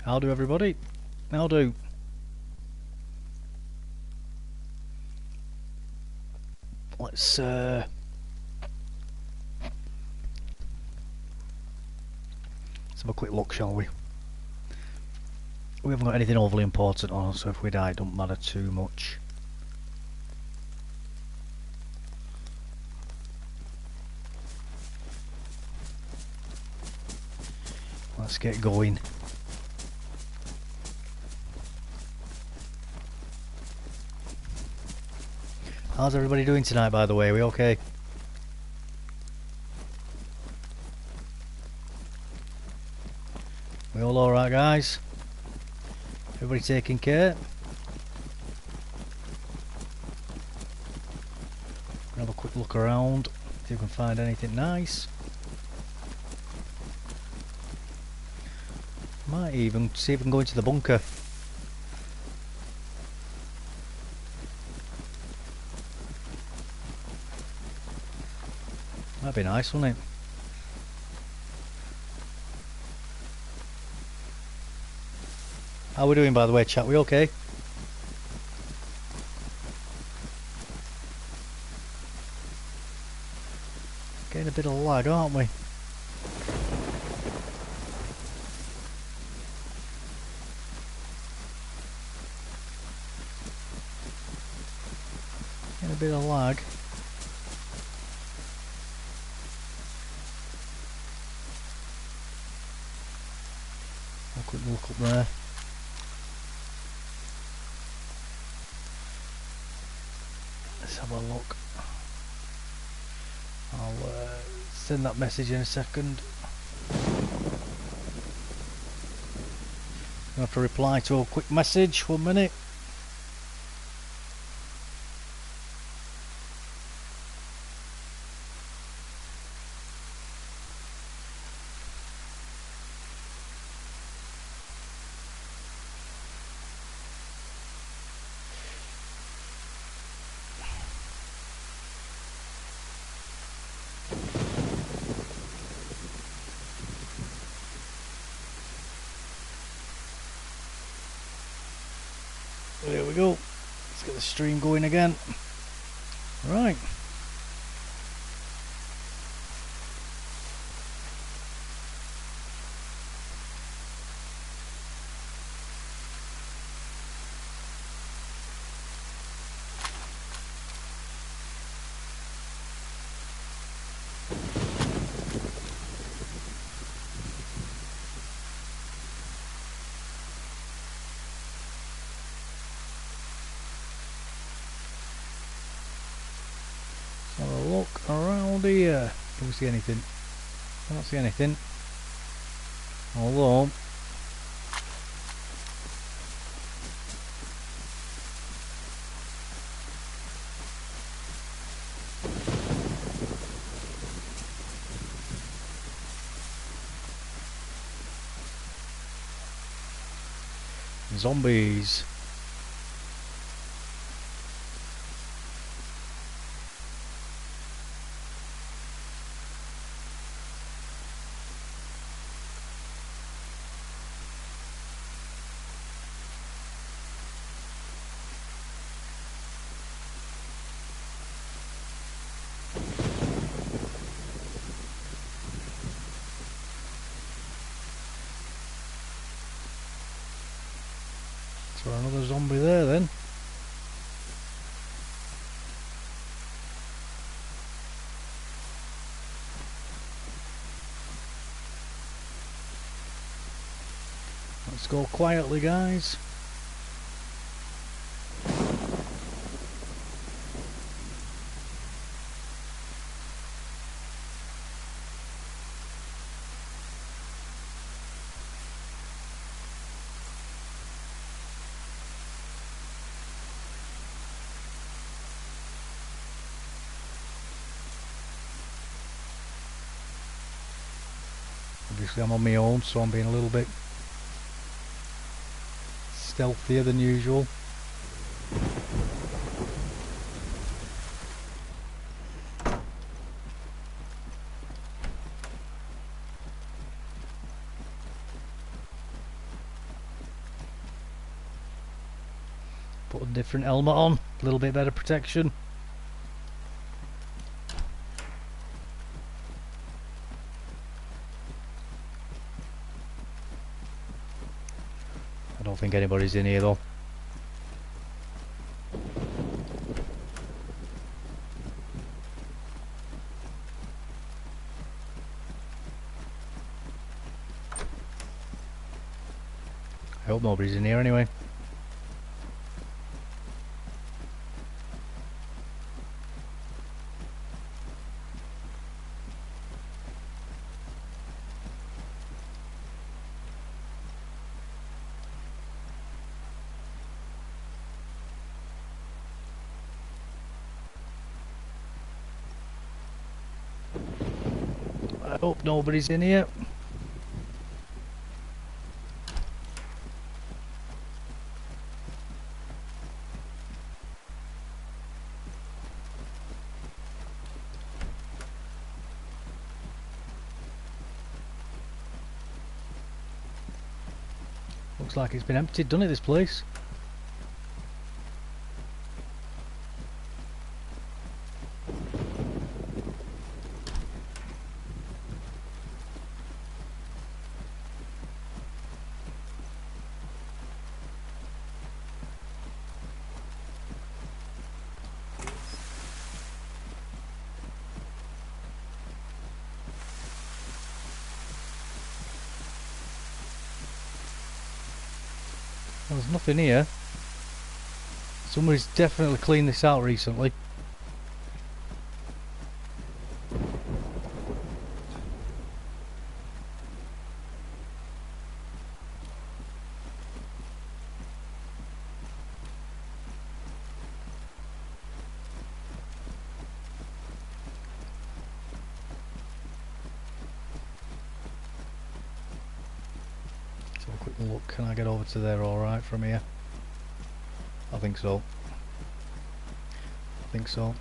How do everybody? How do? Let's have a quick look, shall we? We haven't got anything overly important on, so if we die it don't matter too much. Let's get going. How's everybody doing tonight, by the way? Are we okay? We all alright, guys? Everybody taking care? Have a quick look around, see if we can find anything nice. Might even see if we can go into the bunker. That'd be nice, wouldn't it? How are we doing, by the way, chat? We okay? Getting a bit of lag, aren't we? Getting a bit of lag. A quick look up there. Let's have a look. I'll send that message in a second. I have to reply to a quick message. 1 minute. There we go. Let's get the stream going again. Right. Have a look around here. Can we see anything? I don't see anything. Although zombies. So another zombie there then. Let's go quietly, guys. Obviously I'm on my own, so I'm being a little bit stealthier than usual. Put a different helmet on, a little bit better protection. I don't think anybody's in here though. I hope nobody's in here anyway. I hope nobody's in here. Looks like it's been emptied, doesn't it, this place? Well, there's nothing here. Somebody's definitely cleaned this out recently. Look, can I get over to there alright from here? I think so. I think so.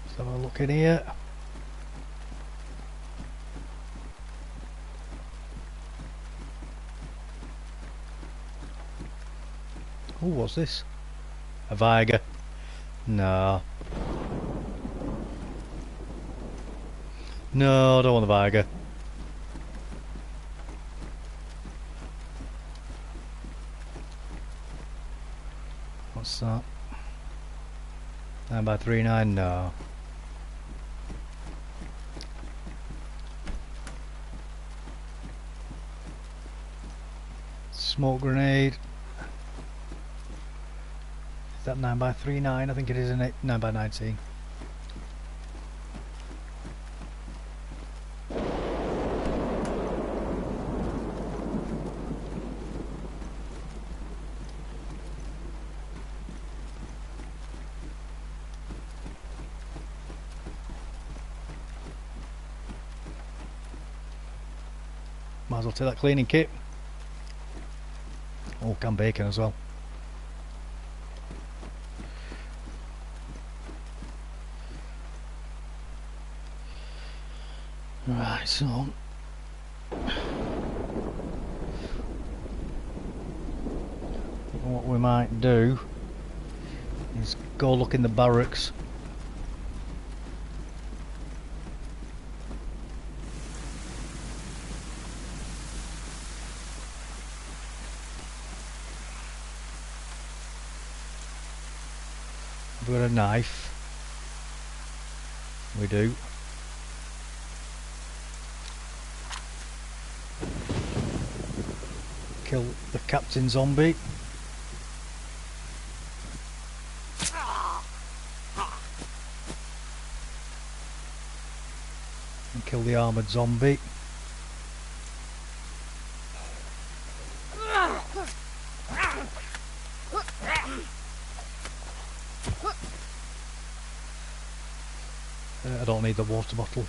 Let's have a look in here. Oh, what's this? A Viger? No. No, I don't want the Viger. What's that? 9x39? No. Smoke grenade. Is that 9x39? I think it is, isn't it? 9x19. Might as well take that cleaning kit. Oh, canned bacon as well. Right, so what we might do is go look in the barracks. We've got a knife. We do. Kill the captain zombie. And kill the armoured zombie. I don't need the water bottle.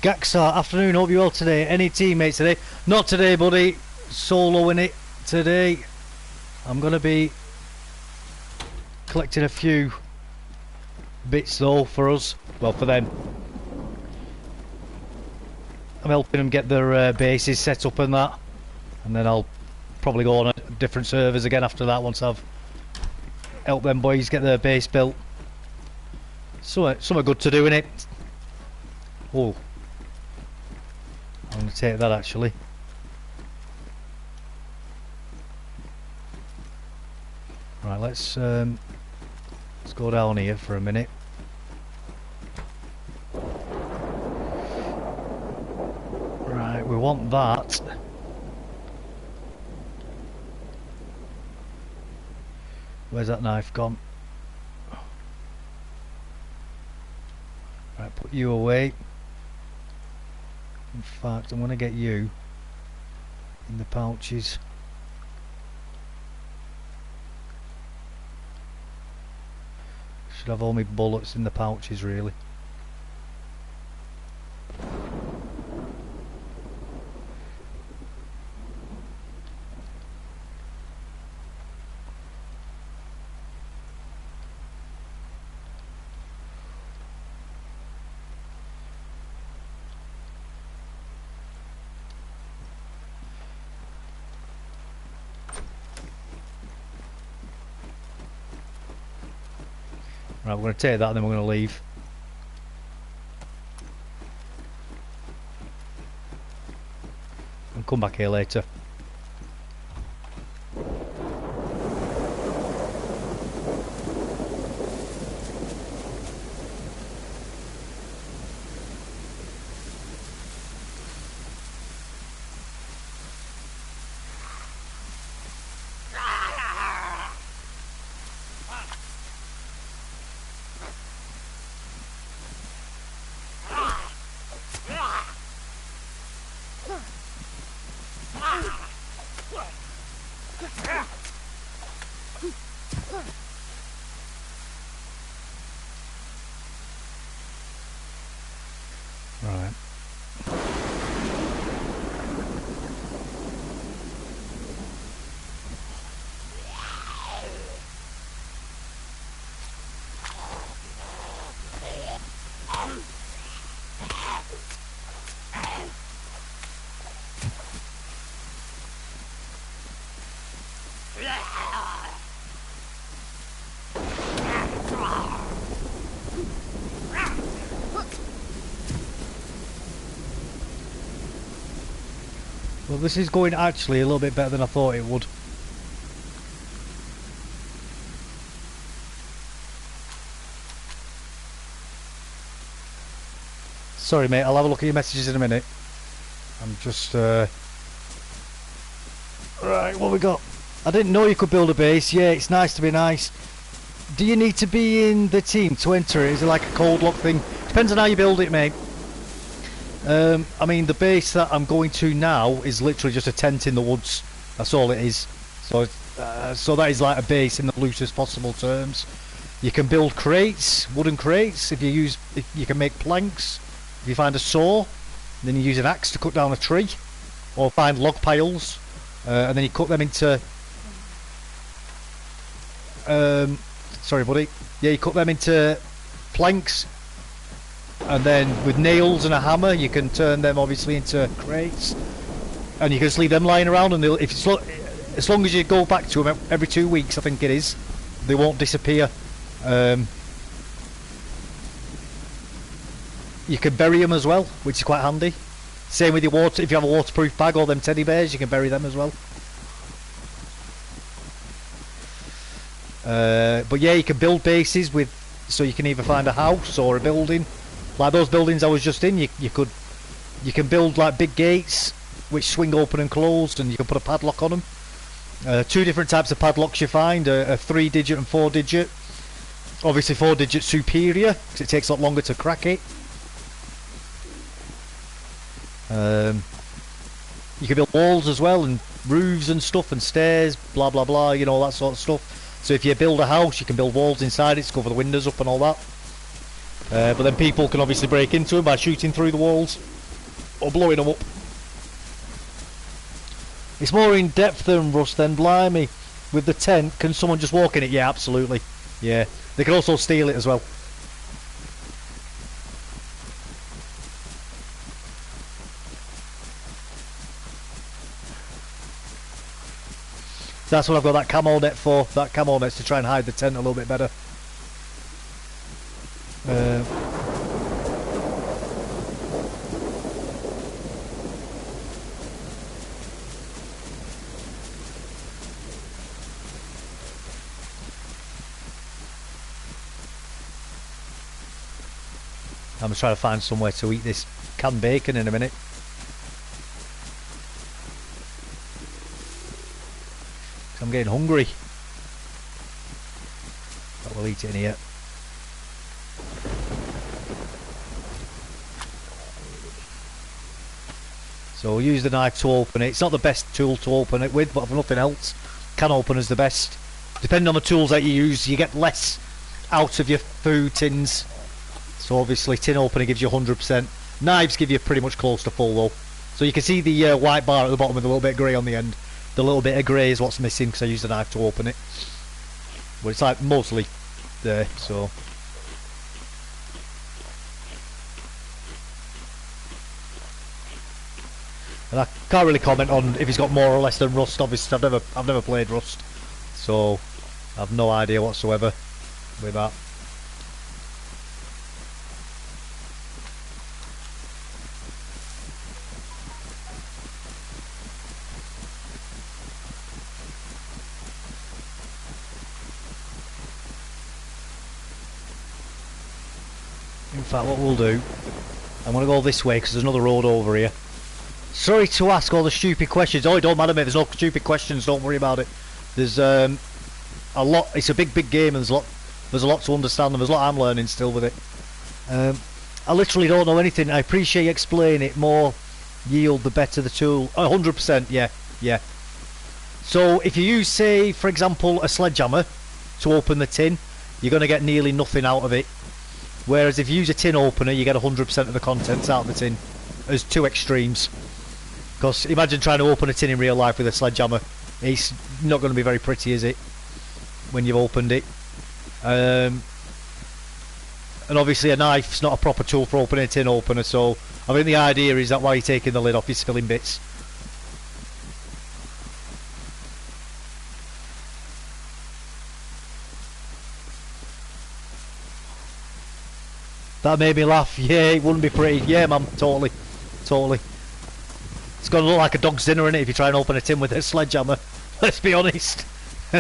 Gaxar, afternoon, hope you're well today. Any teammates today? Not today, buddy. Soloing it today. I'm going to be collecting a few bits though for us. Well, for them. I'm helping them get their bases set up and that. And then I'll probably go on a different servers again after that once I've helped them boys get their base built. Something good to do in it. Oh. I'm going to take that actually. Right, let's go down here for a minute. Right, we want that. Where's that knife gone? Right, put you away. In fact, I'm going to get you in the pouches. Should have all my bullets in the pouches really. Right, we're going to take that and then we're going to leave. And come back here later. Right. Well, this is going actually a little bit better than I thought it would. Sorry mate, I'll have a look at your messages in a minute. I'm just right, what we got? I didn't know you could build a base. Yeah, it's nice to be nice. Do you need to be in the team to enter it? Is it like a cold lock thing? Depends on how you build it, mate. I mean, the base that I'm going to now is literally just a tent in the woods. That's all it is. So, so that is like a base in the loosest possible terms. You can build crates, wooden crates. If you can make planks. If you find a saw, then you use an axe to cut down a tree, or find log piles, and then you cut them into. Sorry, buddy. Yeah, you cut them into planks. And then with nails and a hammer you can turn them obviously into crates, and you can just leave them lying around, and as long as you go back to them every 2 weeks, I think it is, they won't disappear. You can bury them as well, which is quite handy. Same with your water, if you have a waterproof bag or them teddy bears, you can bury them as well. But yeah, you can build bases with, so you can either find a house or a building. Like those buildings I was just in, you can build like big gates which swing open and closed, and you can put a padlock on them. Two different types of padlocks you find, a 3-digit and 4-digit. Obviously 4-digit superior, because it takes a lot longer to crack it. You can build walls as well, and roofs and stuff, and stairs, blah blah blah, you know, all that sort of stuff. So if you build a house, you can build walls inside it to cover the windows up and all that. But then people can obviously break into them by shooting through the walls. or blowing them up. It's more in depth than Rust then, blimey. With the tent, can someone just walk in it? Yeah, absolutely. Yeah. They can also steal it as well. That's what I've got that camo net for. That camo net's to try and hide the tent a little bit better. I'm just trying to find somewhere to eat this canned bacon in a minute. I'm getting hungry. But we'll eat it in here. So we'll use the knife to open it. It's not the best tool to open it with, but if nothing else, can opener's the best. Depending on the tools that you use, you get less out of your food tins. So obviously tin opener gives you 100%. Knives give you pretty much close to full though. So you can see the white bar at the bottom with a little bit of grey on the end. The little bit of grey is what's missing because I used the knife to open it. But it's like mostly there, so. And I can't really comment on if he's got more or less than Rust. Obviously I've never played Rust, so I've no idea whatsoever with that. In fact, what we'll do, I'm going to go this way because there's another road over here. Sorry to ask all the stupid questions. Oh, it don't matter, mate. There's no stupid questions. Don't worry about it. There's a lot. It's a big game, and there's a lot to understand, and there's a lot I'm learning still with it. I literally don't know anything. I appreciate you explaining it. More yield, the better the tool. 100%. Yeah. So if you use, say, for example, a sledgehammer to open the tin, you're going to get nearly nothing out of it. Whereas if you use a tin opener, you get 100% of the contents out of the tin. There's two extremes. Because imagine trying to open a tin in real life with a sledgehammer. It's not going to be very pretty, is it? When you've opened it. And obviously a knife's not a proper tool for opening a tin opener, so I think the idea is that while you're taking the lid off, you're spilling bits. That made me laugh. Yeah, it wouldn't be pretty. Yeah, man, totally. It's going to look like a dog's dinner, innit, if you try and open a tin with a sledgehammer. Let's be honest. I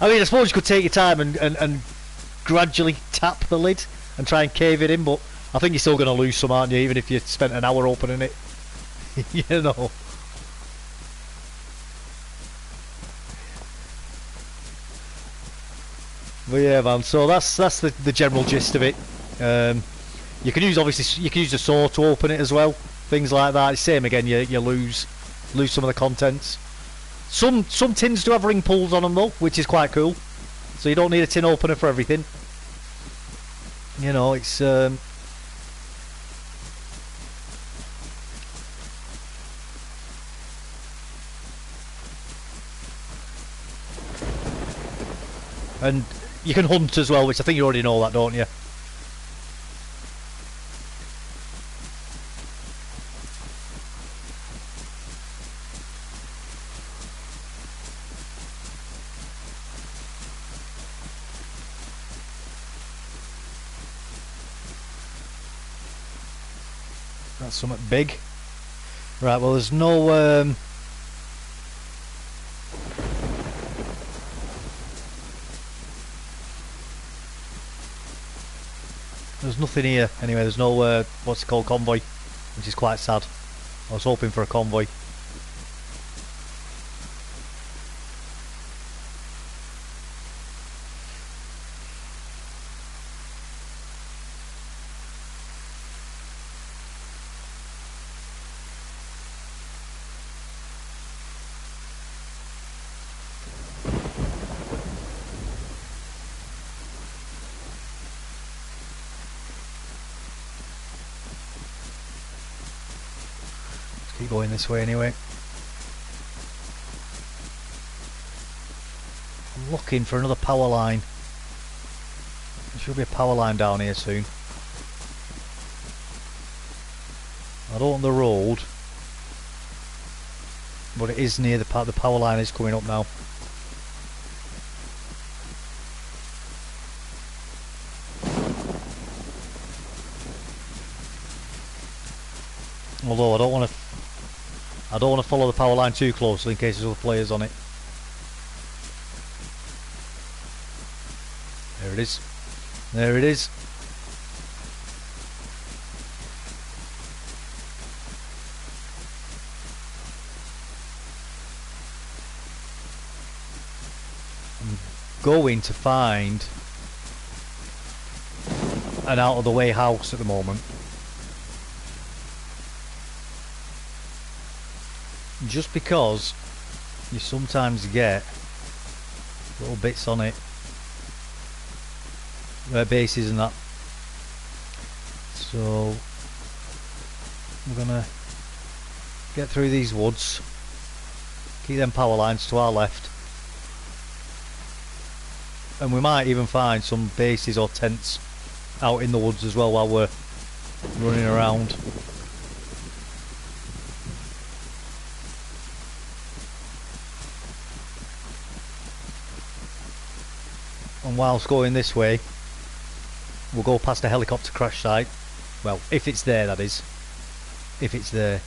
mean, I suppose you could take your time and gradually tap the lid and try and cave it in, but I think you're still going to lose some, aren't you, even if you spent an hour opening it. You know. But yeah, man, so that's the general gist of it. You can use the saw to open it as well, things like that. It's same again. You lose some of the contents. Some tins do have ring pulls on them though, which is quite cool. So you don't need a tin opener for everything. You know, it's and you can hunt as well, which I think you already know that, don't you? That's something big. Right, well there's no there's nothing here. Anyway, there's no what's it called, convoy, which is quite sad. I was hoping for a convoy. Keep going this way anyway. I'm looking for another power line. There should be a power line down here soon. I don't want the road, but it is near the power line is coming up now. Although I don't want to follow the power line too closely in case there's other players on it. There it is. There it is. I'm going to find an out of the way house at the moment. Just because you sometimes get little bits on it, bases and that. So we're gonna get through these woods, keep them power lines to our left, and we might even find some bases or tents out in the woods as well while we're running around. And whilst going this way, we'll go past a helicopter crash site. Well, if it's there, that is. If it's there.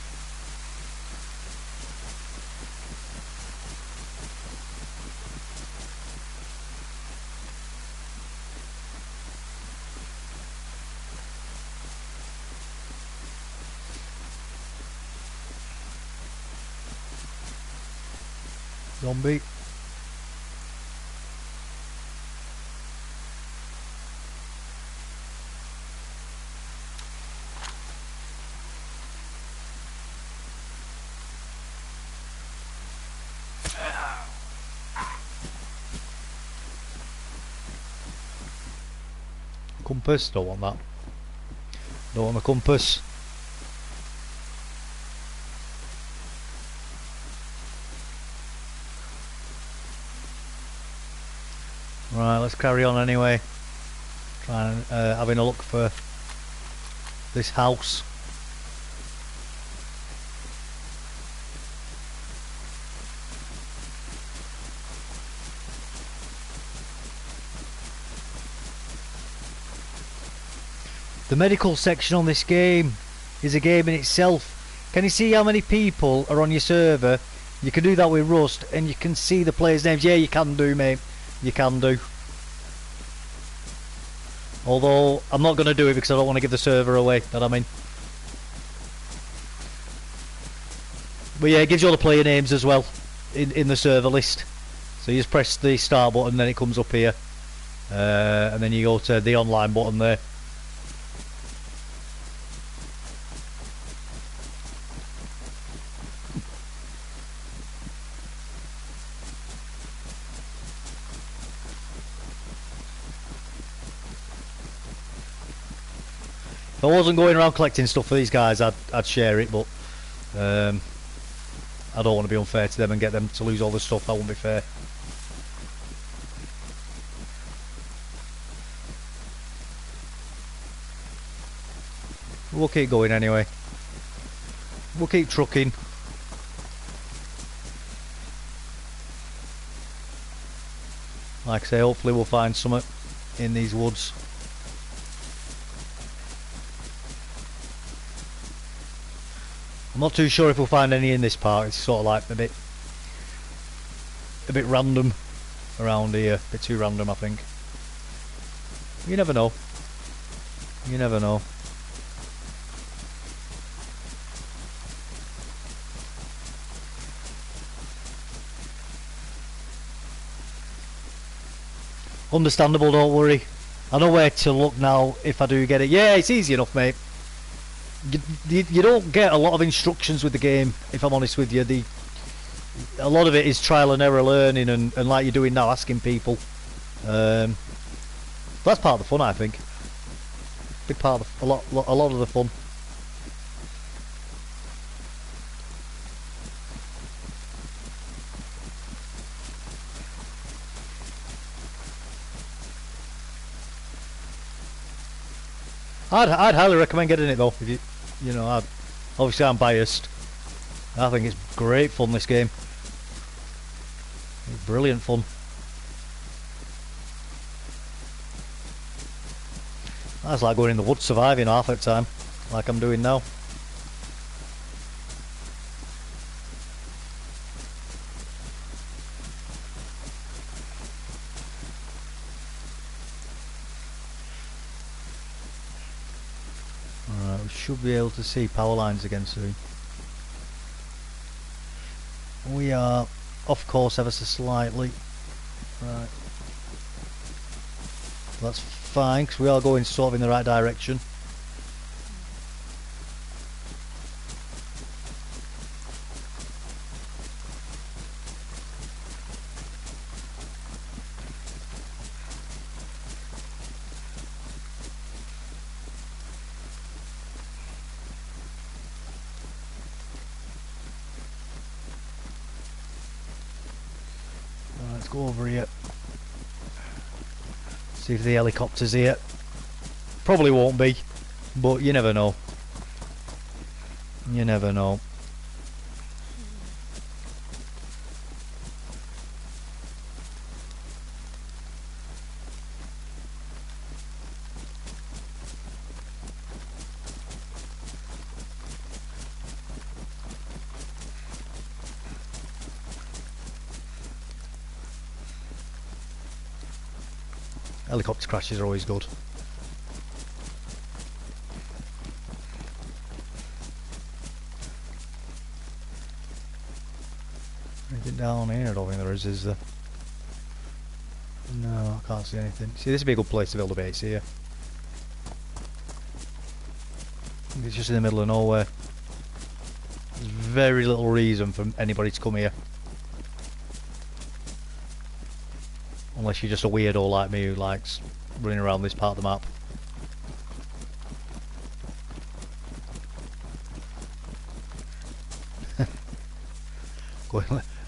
Zombie. Compass, don't want that. Don't want the compass. Right, let's carry on anyway. Trying having a look for this house. The medical section on this game is a game in itself. Can you see how many people are on your server? You can do that with Rust, and you can see the players' names. Yeah, you can do, mate. You can do. Although, I'm not going to do it because I don't want to give the server away, you know what I mean? But yeah, it gives you all the player names as well in the server list. So you just press the start button, then it comes up here. And then you go to the online button there. If I wasn't going around collecting stuff for these guys, I'd share it, but I don't want to be unfair to them and get them to lose all the stuff. That wouldn't be fair. We'll keep going anyway. We'll keep trucking. Like I say, hopefully we'll find something in these woods. I'm not too sure if we'll find any in this part. It's sort of like a bit random around here. A bit too random, I think. You never know. You never know. Understandable, don't worry. I know where to look now if I do get it. Yeah, it's easy enough, mate. You don't get a lot of instructions with the game, if I'm honest with you. A lot of it is trial and error learning, and like you're doing now, asking people. That's part of the fun, I think. Big part of a lot of the fun. I'd highly recommend getting it though. If you know, obviously I'm biased. I think it's great fun, this game. It's brilliant fun. That's like going in the woods surviving half the time, like I'm doing now. Alright, we should be able to see power lines again soon. We are off course ever so slightly. Right. That's fine, because we are going sort of in the right direction. Right, let's go over here. See if the helicopter's here. Probably won't be, but you never know. You never know. Helicopter crashes are always good. Anything down here? I don't think there is there? No, I can't see anything. See, this would be a good place to build a base here. It's just in the middle of nowhere. There's very little reason for anybody to come here. Unless you're just a weirdo like me who likes running around this part of the map.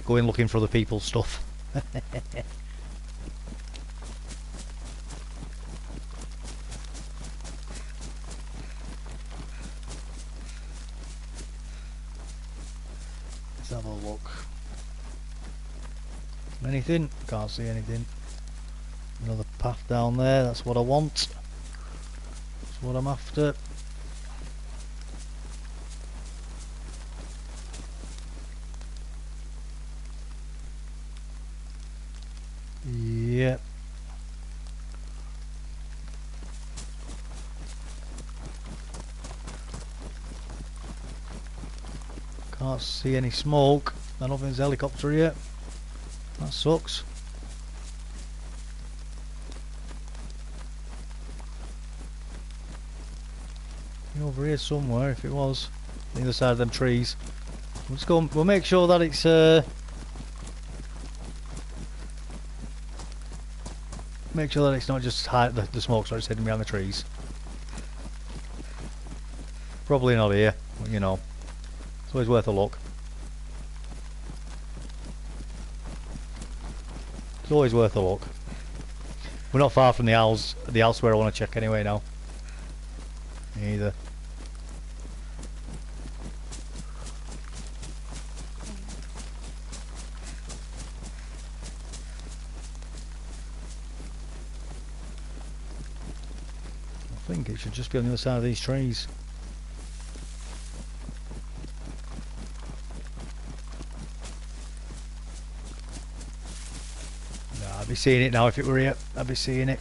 Going looking for other people's stuff. Let's have a look. Anything? Can't see anything. Another path down there, that's what I want. That's what I'm after. Yep. Can't see any smoke. I don't think there's a helicopter yet. That sucks. Over here somewhere, if it was. On the other side of them trees. Let's go. We'll make sure that it's make sure that it's not just the smoke starts hidden behind the trees. Probably not here, but you know, it's always worth a look. It's always worth a look. We're not far from the owls where I want to check anyway now. Either. I think it should just be on the other side of these trees. No, I'd be seeing it now if it were here. I'd be seeing it.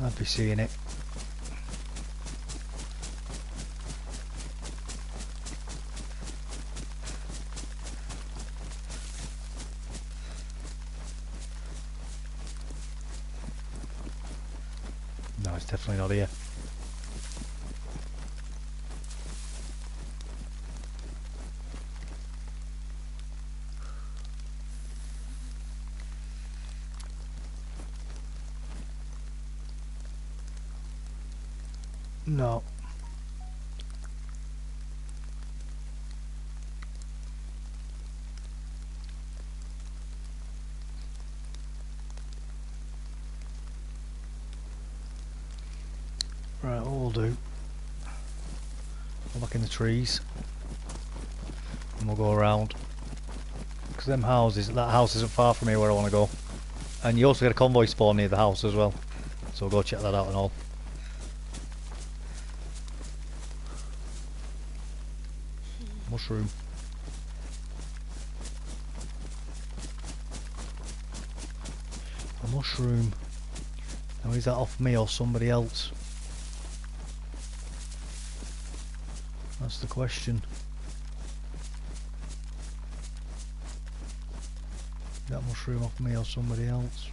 I'd be seeing it. No, it's definitely not here. No. Right, what we'll do, go back in the trees and we'll go around, because them houses, that house isn't far from here where I want to go, and you also get a convoy spawn near the house as well, so we'll go check that out and all. Mushroom. A mushroom. Now is that off me or somebody else? That's the question. That mushroom off me or somebody else?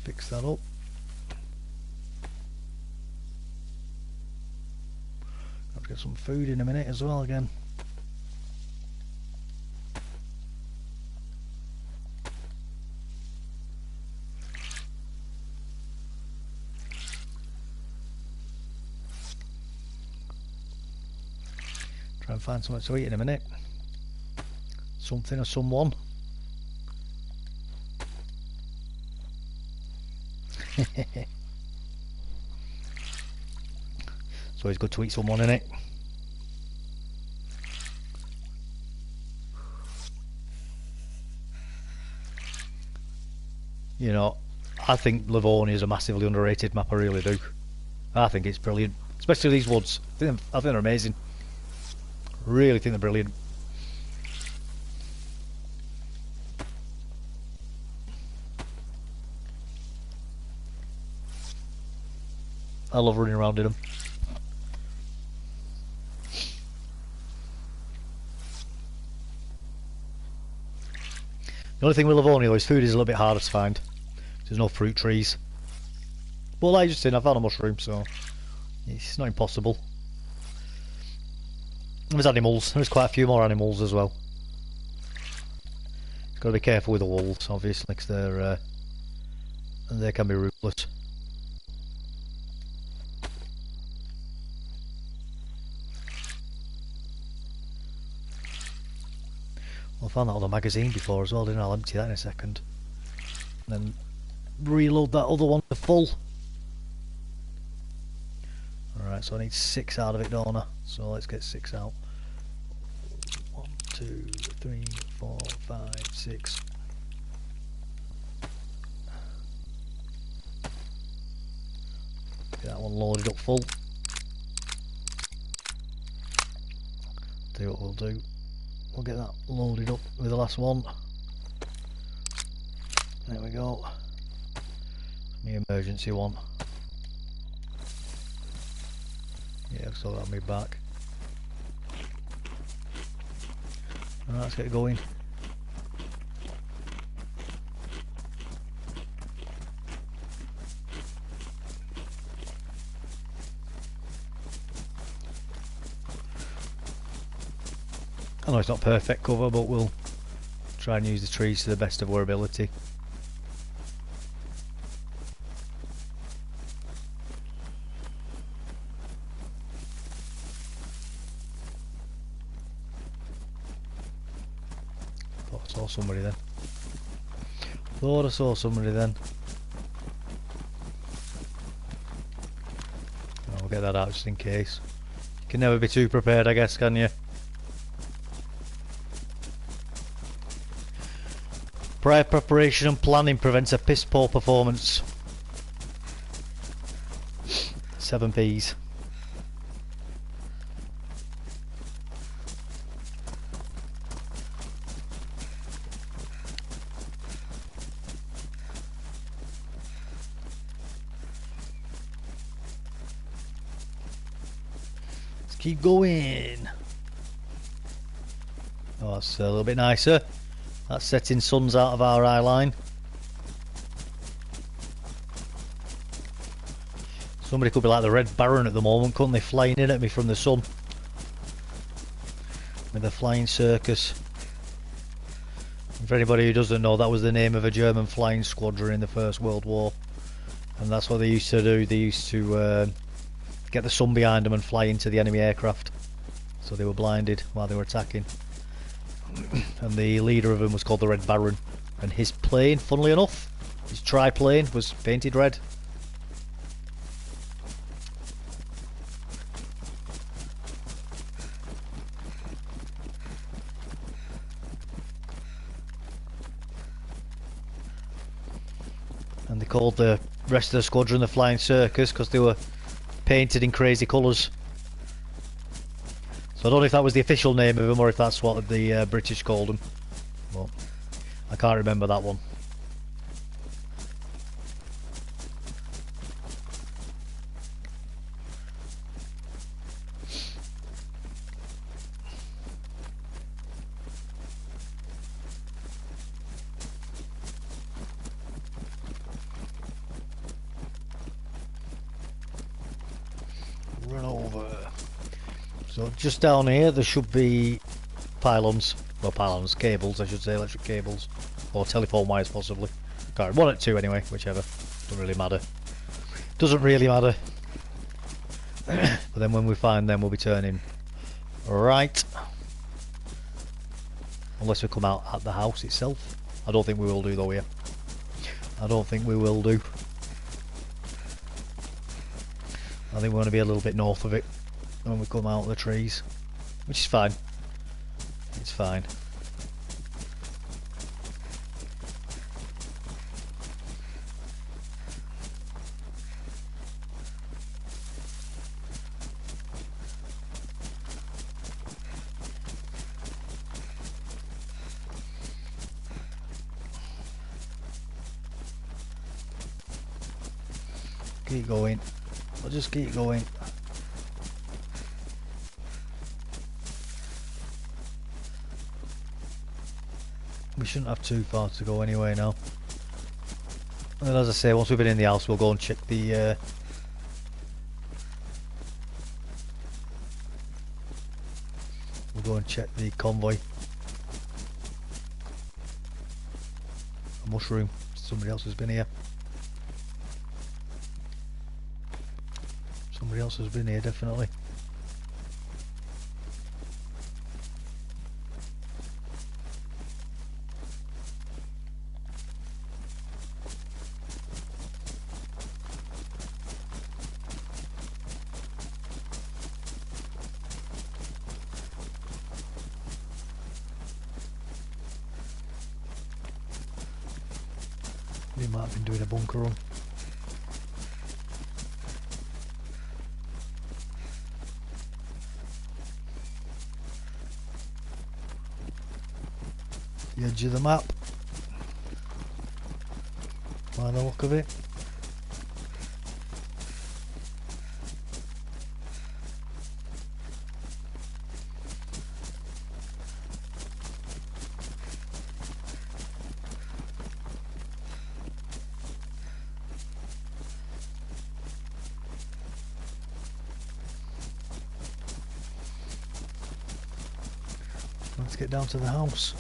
Fix that up. Have to get some food in a minute as well again. Try and find something to eat in a minute. Something or someone. So it's good to eat someone, innit? You know, I think Livonia is a massively underrated map, I really do. I think it's brilliant, especially these woods. I think they're amazing. Really think they're brilliant. I love running around in them. The only thing with Livonia though is food is a little bit harder to find. There's no fruit trees. But like I just said, I found a mushroom, so it's not impossible. There's animals. There's quite a few more animals as well. You've got to be careful with the wolves, obviously, because they can be ruthless. I found that on the magazine before as well, didn't I? I'll empty that in a second. And then reload that other one to full. Alright, so I need 6 out of it, don't I? So let's get 6 out. 1, 2, 3, 4, 5, 6. Get that one loaded up full. Do what we'll do. We'll get that loaded up with the last one. There we go. The emergency one. Yeah, so that'll be back. Alright, let's get it going. I know it's not perfect cover, but we'll try and use the trees to the best of our ability. Thought I saw somebody then. Thought I saw somebody then. Oh, we'll get that out just in case. You can never be too prepared, I guess, can you? Prior preparation and planning prevents a piss poor performance. 7 Ps. Let's keep going. Oh, that's a little bit nicer. That's setting suns out of our eye line. Somebody could be like the Red Baron at the moment, couldn't they? Flying in at me from the sun. with a flying circus. For anybody who doesn't know, that was the name of a German flying squadron in the First World War, and that's what they used to do. They used to get the sun behind them and fly into the enemy aircraft, so they were blinded while they were attacking. And the leader of them was called the Red Baron, and his plane, funnily enough, his triplane, was painted red. And they called the rest of the squadron the Flying Circus because they were painted in crazy colours. So I don't know if that was the official name of them or if that's what the British called them. But I can't remember that one. Run over. So just down here there should be pylons, well pylons, cables I should say, electric cables, or telephone wires possibly. Can't, one at two anyway, whichever. Doesn't really matter. Doesn't really matter. But then when we find them we'll be turning right. Unless we come out at the house itself. I don't think we will do though here. I don't think we will do. I think we're going to be a little bit north of it when we come out of the trees, which is fine. It's fine. Keep going. I'll just keep going. We shouldn't have too far to go anyway now. And as I say, once we've been in the house we'll go and check the we'll go and check the convoy. A mushroom. Somebody else has been here. Somebody else has been here, definitely. He might have been doing a bunker run. The edge of the map. By the look of it. Let's get down to the house.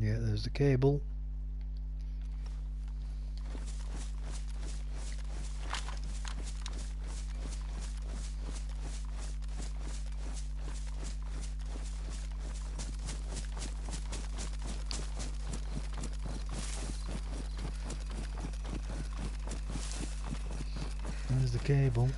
Yeah, there's the cable. There's the cable.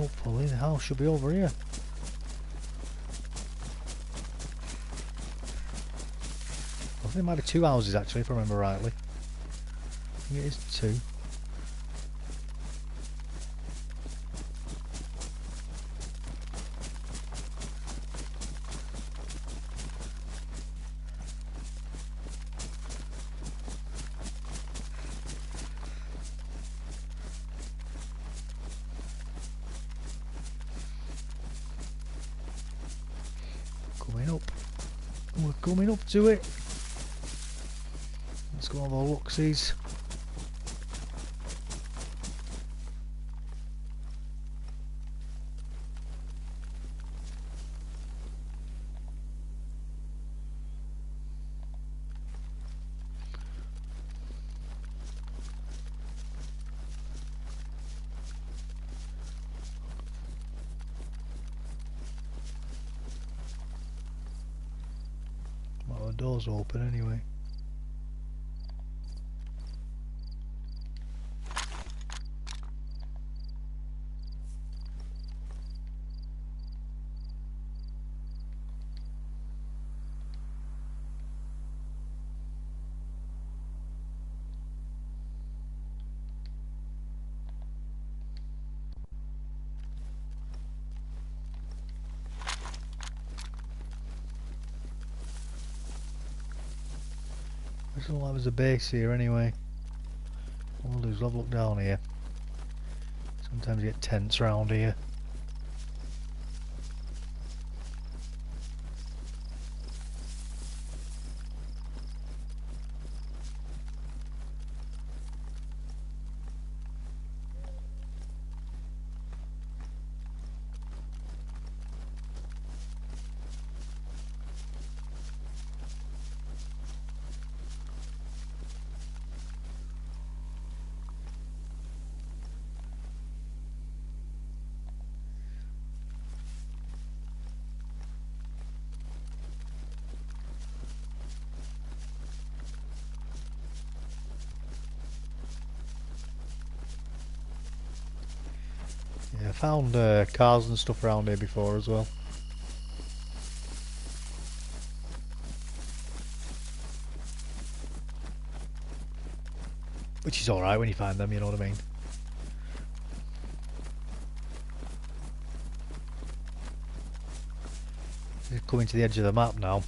Hopefully the house should be over here. I think there might be 2 houses actually, if I remember rightly. I think it is 2. Coming up. We're coming up to it. Let's go have a look-sees. Well, the door's open anyway. It doesn't look like there's a base here anyway. What we'll do is we'll have a look down here. Sometimes you get tents around here. Yeah, I found cars and stuff around here before as well. Which is alright when you find them, you know what I mean. We're coming to the edge of the map now.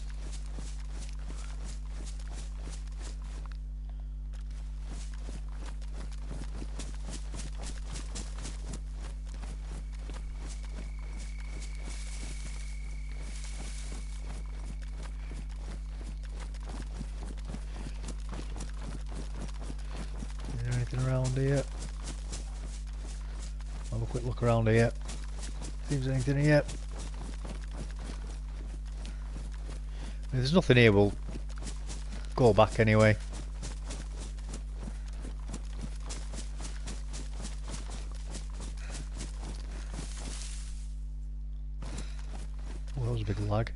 Is there anything around here? Have a quick look around here. See if there's anything here. If there's nothing here, we'll go back anyway. Oh, that was a big lag.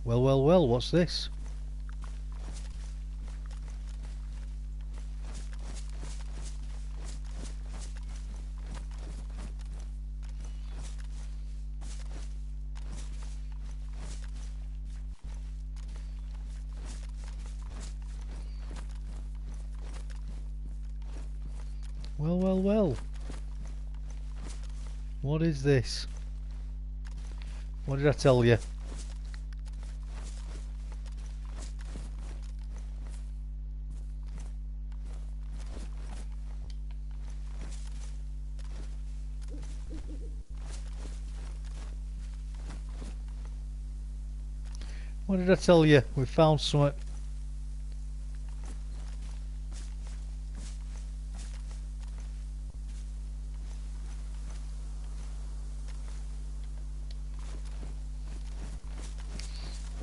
Well, well, well, what's this? Well, well, well. What is this? What did I tell you? What did I tell you? We found something.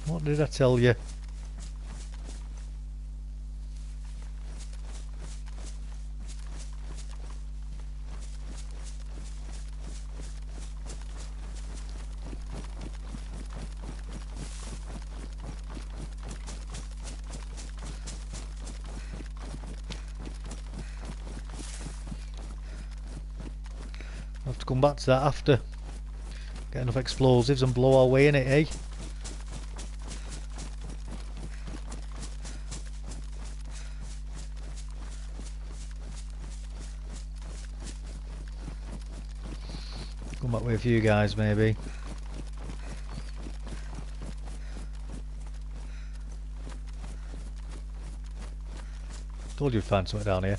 What did I tell you? to come back to that after. Get enough explosives and blow our way in it, eh? Come back with a few guys, maybe. Told you to find something down here.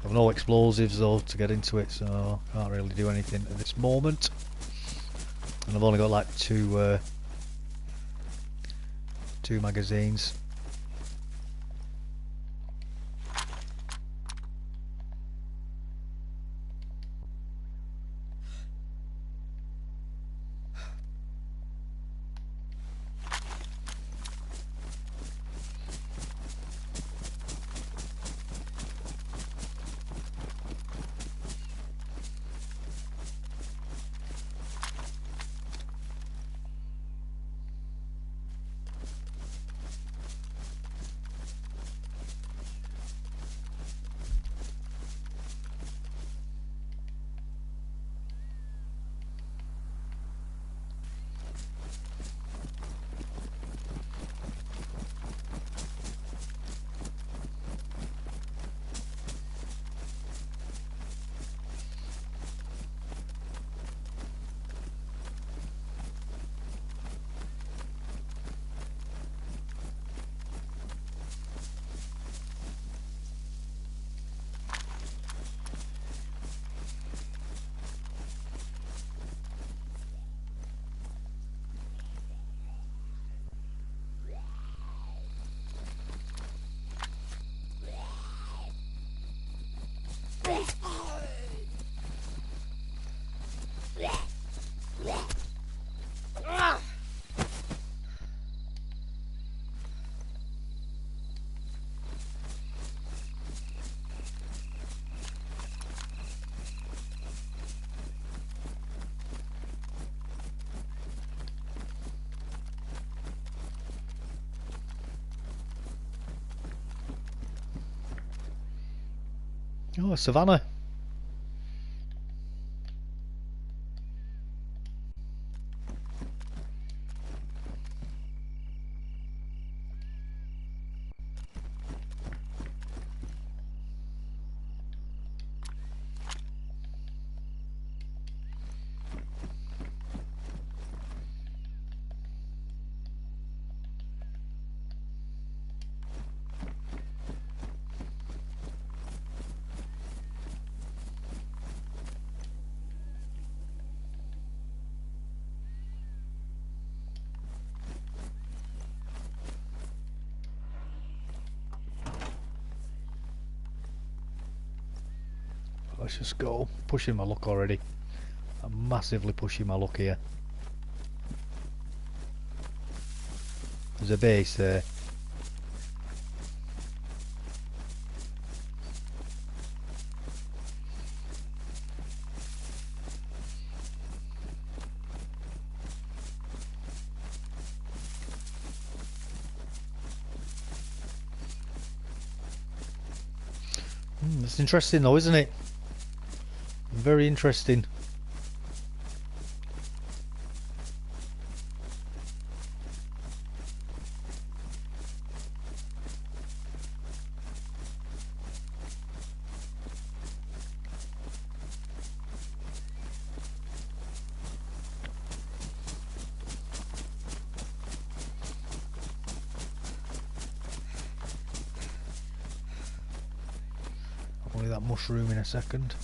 I've no explosives though to get into it, so can't really do anything at this moment. And I've only got like two magazines. Oh, savannah. Let's just go. Pushing my luck already. I'm massively pushing my luck here. There's a base there. That's interesting though, isn't it? Very interesting. I'll only that mushroom in a second.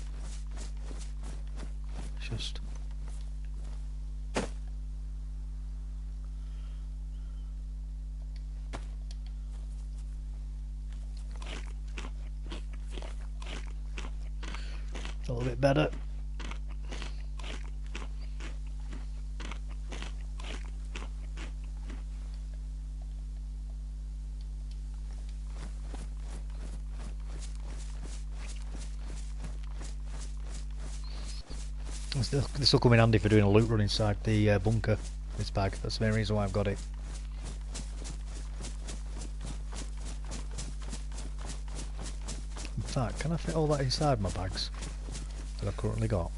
Just a little bit better. This will come in handy for doing a loot run inside the bunker, this bag. That's the main reason why I've got it. fact, can I fit all that inside my bags that I've currently got?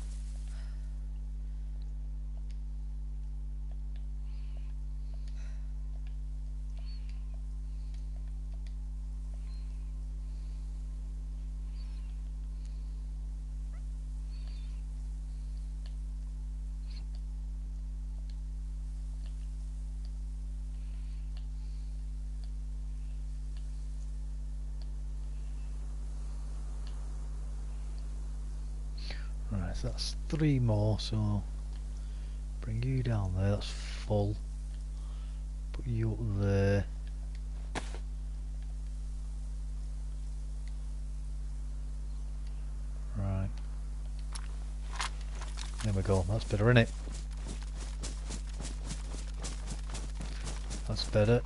Right, so that's 3 more, so bring you down there, that's full. Put you up there. Right. There we go, that's better, isn't it? That's better.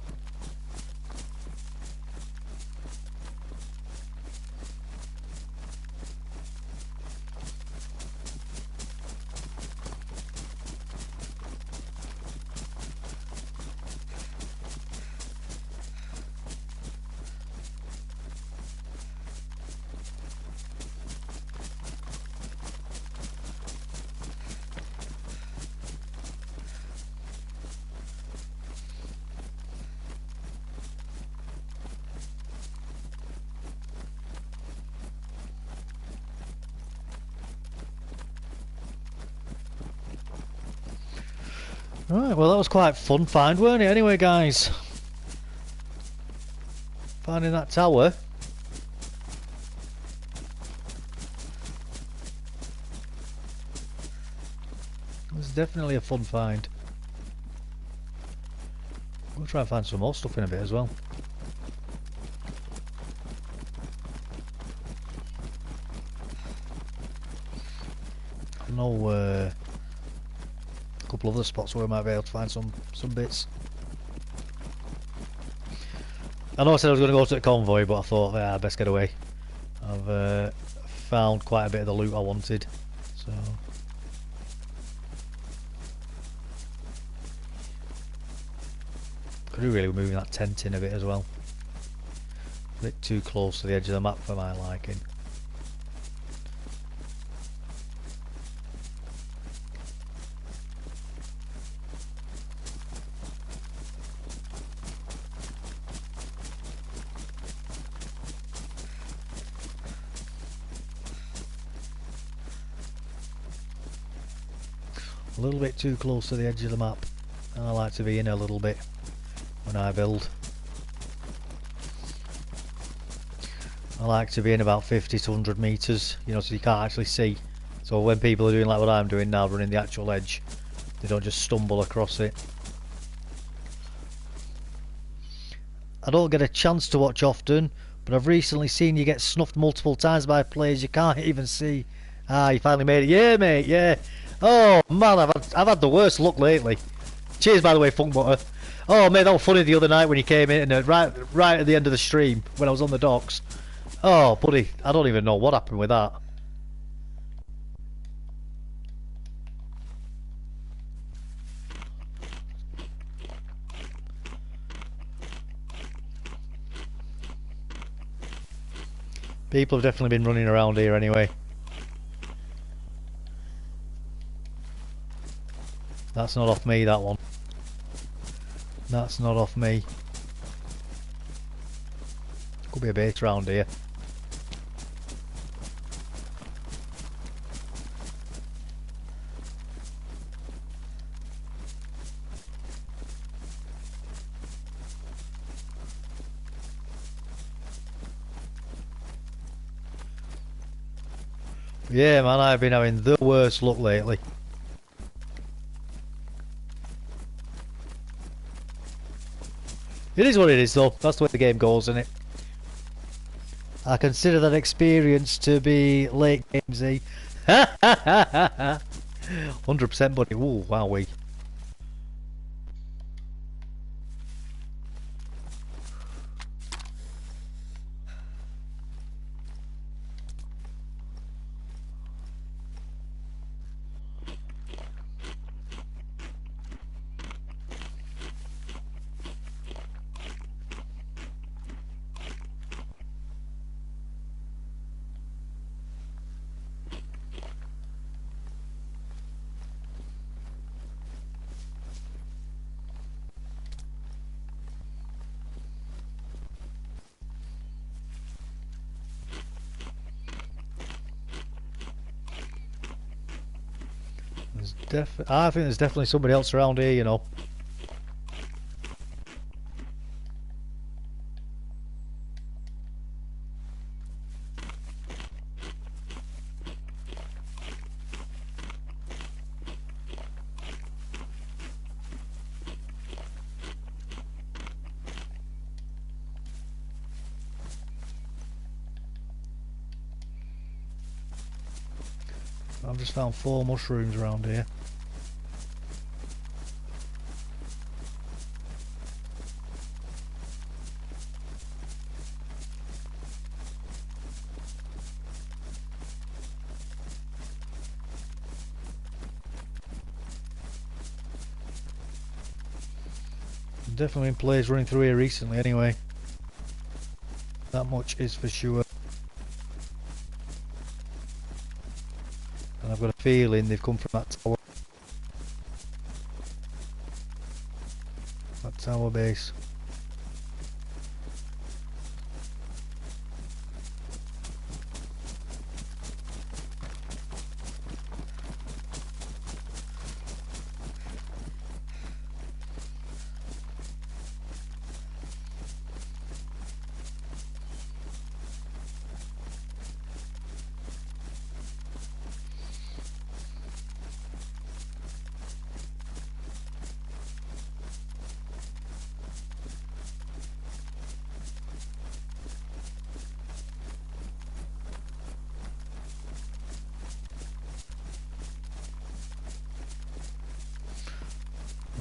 Right, well that was quite fun find, weren't it? Anyway guys, finding that tower. It was definitely a fun find. We'll try and find some more stuff in a bit as well. I know a couple of other spots where I might be able to find some bits. I know I said I was going to go to the convoy, but I thought, yeah, I best get away. I've found quite a bit of the loot I wanted, so. Could do really with moving that tent in a bit as well. A bit too close to the edge of the map for my liking. A little bit too close to the edge of the map. I like to be in a little bit when I build. I like to be in about 50 to 100 metres, you know, so you can't actually see. So when people are doing like what I'm doing now, running the actual edge, they don't just stumble across it. I don't get a chance to watch often, but I've recently seen you get snuffed multiple times by players you can't even see. Ah, you finally made it. Yeah, mate, yeah. Oh, man, I've had the worst luck lately. Cheers, by the way, Funk Butter. Oh, mate, that was funny the other night when you came in, right at the end of the stream, when I was on the docks. Oh, buddy, I don't even know what happened with that. People have definitely been running around here anyway. That's not off me, that one. That's not off me. Could be a base around here. Yeah, man, I've been having the worst luck lately. It is what it is, though. That's the way the game goes, isn't it? I consider that experience to be late game Z. 100%, buddy. Ooh, wowee. I think there's definitely somebody else around here, you know. I've just found 4 mushrooms around here. Definitely been players running through here recently anyway. That much is for sure. And I've got a feeling they've come from that tower. That tower base.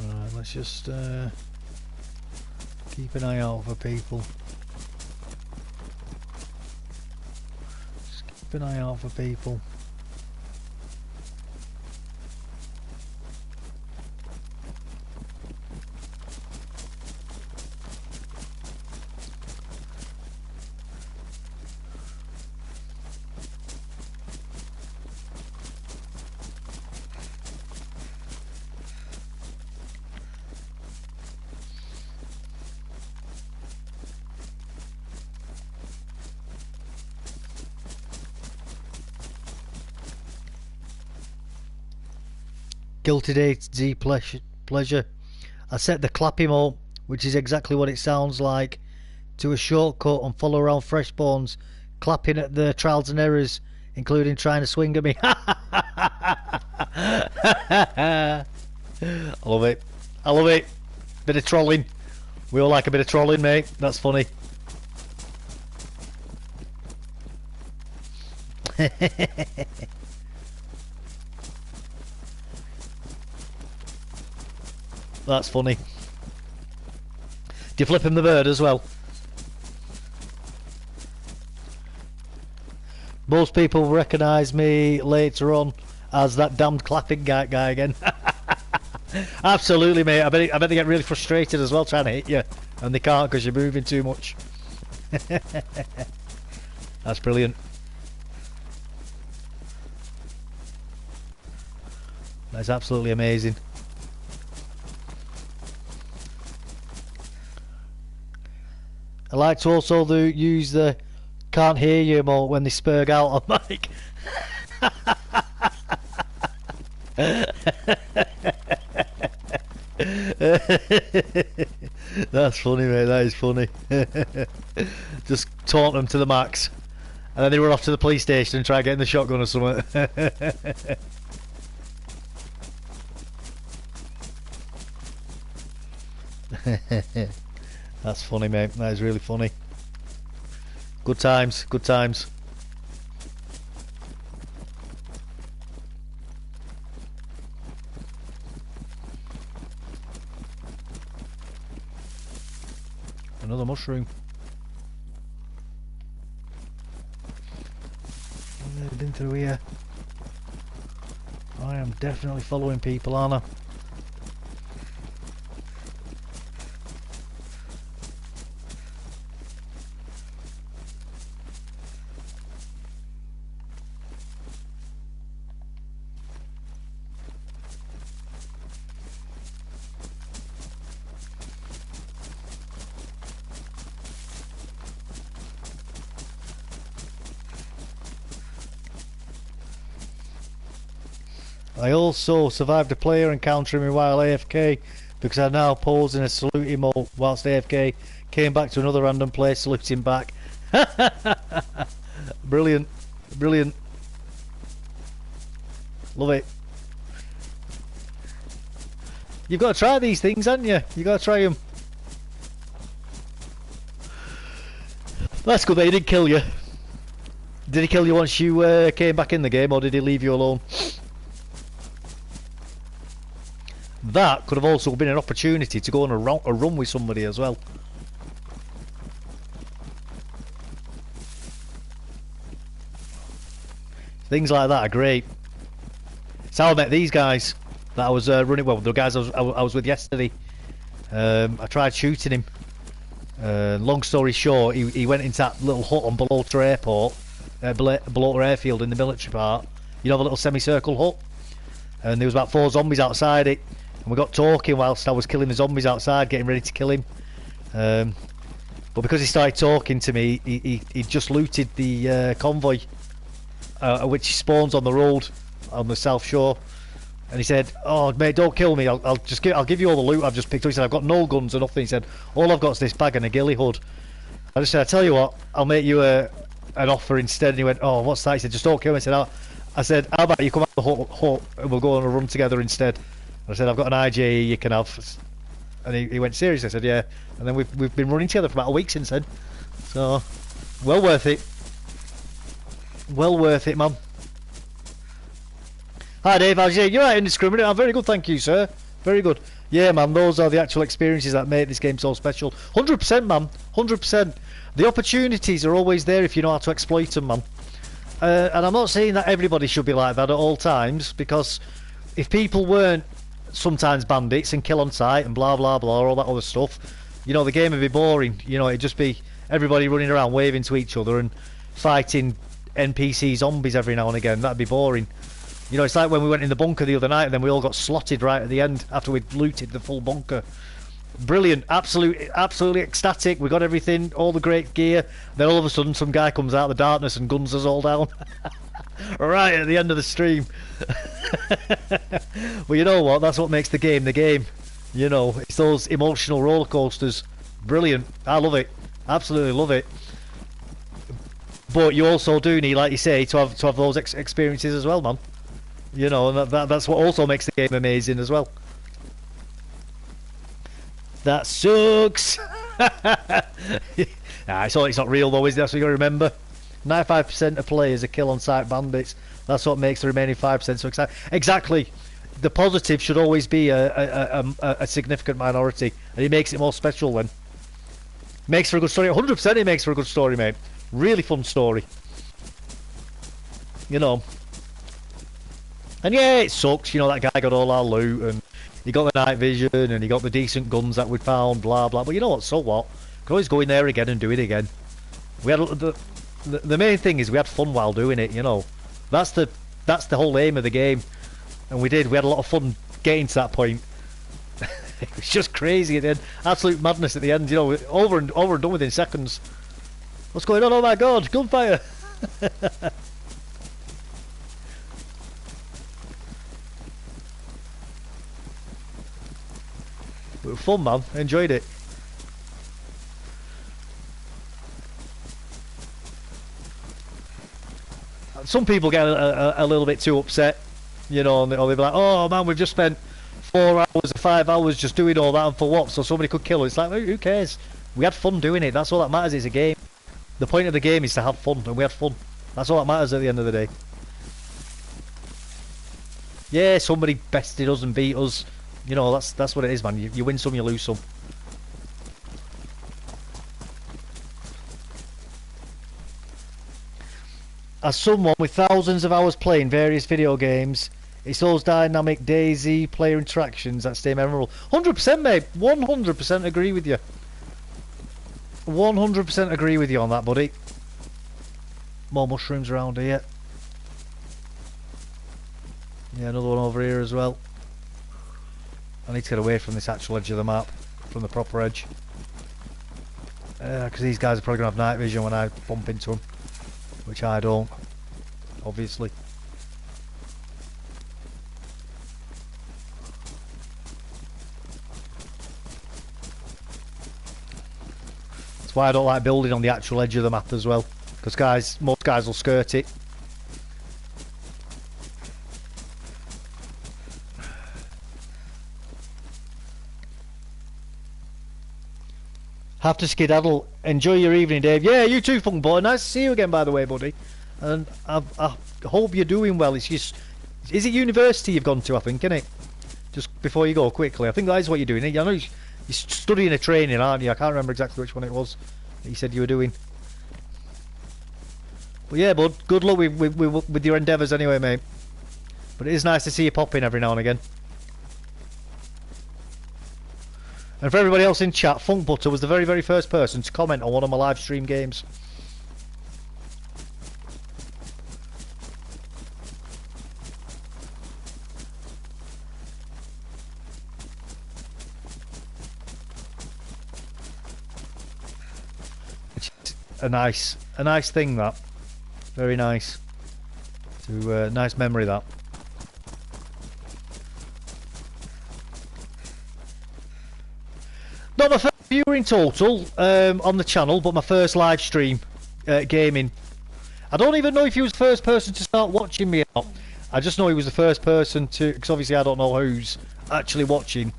Right, let's just keep an eye out for people. Just keep an eye out for people. Guilty DayZ pleasure. I set the clap emote, which is exactly what it sounds like, to a shortcut and follow around fresh spawns, clapping at the trials and errors, including trying to swing at me. I love it. I love it. Bit of trolling. We all like a bit of trolling, mate. That's funny. That's funny. Do you flip him the bird as well? Most people recognise me later on as that damned clapping guy again. Absolutely, mate. I bet they get really frustrated as well trying to hit you, and they can't because you're moving too much. That's brilliant. That's absolutely amazing. I like to also use the can't hear you emote when they spurg out on mic. That's funny, mate. That is funny. Just taunt them to the max, and then they run off to the police station and try getting the shotgun or something. That's funny, mate. That is really funny. Good times, good times. Another mushroom. I've never been through here. I am definitely following people, aren't I? I also survived a player encountering me while AFK because I now pose in a salute emote whilst AFK. Came back to another random place, saluting back. Brilliant. Brilliant. Love it. You've got to try these things, haven't you? You've got to try them. That's good that he didn't kill you. Did he kill you once you came back in the game, or did he leave you alone? That could have also been an opportunity to go on a run with somebody as well. Things like that are great. It's how I met these guys that I was running. Well, the guys I was with yesterday. I tried shooting him. Long story short, he went into that little hut on Balota Airport, Balota Airfield in the military part. You know, the little semicircle hut. And there was about 4 zombies outside it. And we got talking whilst I was killing the zombies outside, getting ready to kill him. But because he started talking to me, he just looted the convoy, which spawns on the road on the south shore. And he said, "Oh mate, don't kill me. I'll give you all the loot I've just picked up." He said, "I've got no guns or nothing." He said, "All I've got is this bag and a ghillie hood." I just said, "I tell you what, I'll make you an offer instead." And he went, "Oh, what's that?" He said, "Just don't kill me." I said, "How about you come out the hut and we'll go on a run together instead?" And I said, "I've got an IJ you can have." And he went, "Serious?" I said, "Yeah." And then we've been running together for about a week since then. So, well worth it. Well worth it, man. Hi Dave, how's you? You're right, indiscriminate. I'm very good, thank you, sir. Very good. Yeah, man, those are the actual experiences that make this game so special. 100%, man. 100%. The opportunities are always there if you know how to exploit them, man. And I'm not saying that everybody should be like that at all times, because if people weren't sometimes bandits and kill on sight and blah blah blah, all that other stuff, you know, the game would be boring. You know, it'd just be everybody running around waving to each other and fighting NPC zombies every now and again. That'd be boring. You know, it's like when we went in the bunker the other night and then we all got slotted right at the end after we'd looted the full bunker. Brilliant, absolutely ecstatic. We got everything, all the great gear. Then all of a sudden some guy comes out of the darkness and guns us all down. Right at the end of the stream. Well, you know what? That's what makes the game the game. You know, it's those emotional roller coasters. Brilliant. I love it. Absolutely love it. But you also do need, like you say, to have those experiences as well, man. You know, and that's what also makes the game amazing as well. That sucks. Nah, it's not real though, is it? That's what you got to remember. 95% of players are kill-on-sight bandits. That's what makes the remaining 5% so exciting. Exactly. The positive should always be a significant minority, and it makes it more special then. Makes for a good story. 100% it makes for a good story, mate. Really fun story. You know. And yeah, it sucks, you know, that guy got all our loot and he got the night vision and he got the decent guns that we'd found, blah blah. But you know what, so what? Could always go in there again and do it again. We had the main thing is we had fun while doing it, you know. That's the whole aim of the game. And we had a lot of fun getting to that point. It was just crazy at the end. Absolute madness at the end, you know, over and done within seconds. What's going on? Oh my god, gunfire! It was fun, man. I enjoyed it. Some people get a little bit too upset, you know, or they'll be like, "Oh man, we've just spent 4 hours or 5 hours just doing all that, and for what? So somebody could kill us." It's like, who cares? We had fun doing it. That's all that matters. It's a game. The point of the game is to have fun, and we had fun. That's all that matters at the end of the day. Yeah, somebody bested us and beat us. You know, that's what it is, man. You win some, you lose some. As someone with thousands of hours playing various video games, it's those dynamic DayZ player interactions that stay memorable. 100%, mate. 100% agree with you. 100% agree with you on that, buddy. More mushrooms around here. Yeah, another one over here as well. I need to get away from this actual edge of the map, from the proper edge. Because these guys are probably going to have night vision when I bump into them. Which I don't, obviously. That's why I don't like building on the actual edge of the map as well, because most guys will skirt it. Have to skedaddle. Enjoy your evening, Dave. Yeah, you too, Funk Boy. Nice to see you again, by the way, buddy. And I hope you're doing well. It's just, is it university you've gone to? I think, isn't it? Just before you go quickly, I think that is what you're doing. I know you're studying a training, aren't you? I can't remember exactly which one it was that you said you were doing. But yeah, bud. Good luck with your endeavours, anyway, mate. But it is nice to see you pop in every now and again. And for everybody else in chat, Funk Butter was the very, very first person to comment on one of my live stream games. Which is a nice thing, that. Very nice. Nice memory, that. Not my first viewer in total on the channel, but my first live stream gaming. I don't even know if he was the first person to start watching me or not. I just know he was the first person to, because obviously I don't know who's actually watching.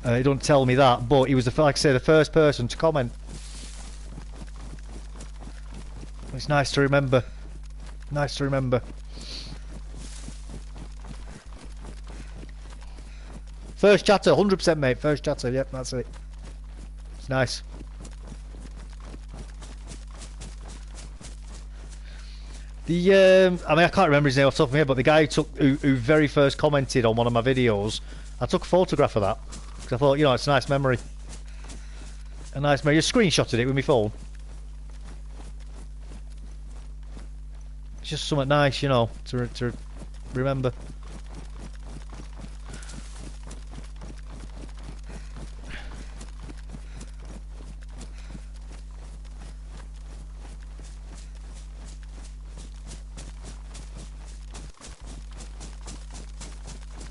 He don't tell me that, but he was like I say, the first person to comment. It's nice to remember. Nice to remember. First chatter, 100% mate. First chatter, yep, that's it. It's nice. I mean, I can't remember his name off the top of my head, but the guy who very first commented on one of my videos, I took a photograph of that because I thought, you know, it's a nice memory. A nice memory. I screenshotted it with my phone. It's just something nice, you know, to remember.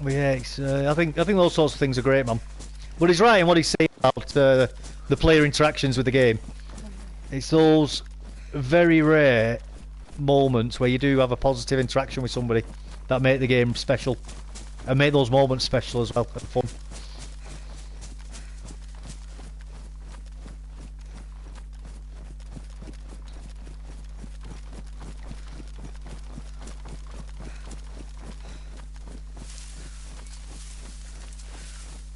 But yeah, it's, I think those sorts of things are great, man. But he's right in what he's saying about the player interactions with the game. It's those very rare moments where you do have a positive interaction with somebody that make the game special, and make those moments special as well and fun.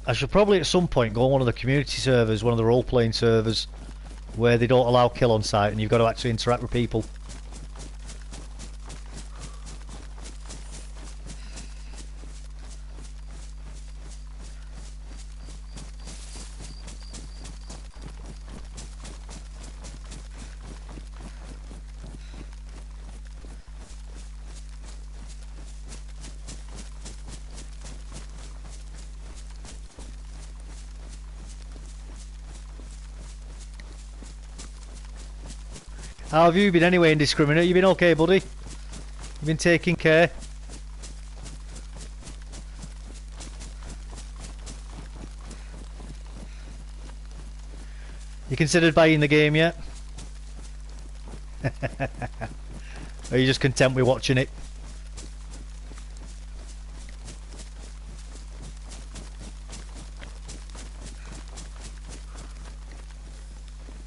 I should probably at some point go on one of the community servers, one of the role-playing servers, where they don't allow kill on site and you've got to actually interact with people. How have you been anyway, Indiscriminate? You been okay, buddy? You been taking care? You considered buying the game yet? Or are you just content with watching it?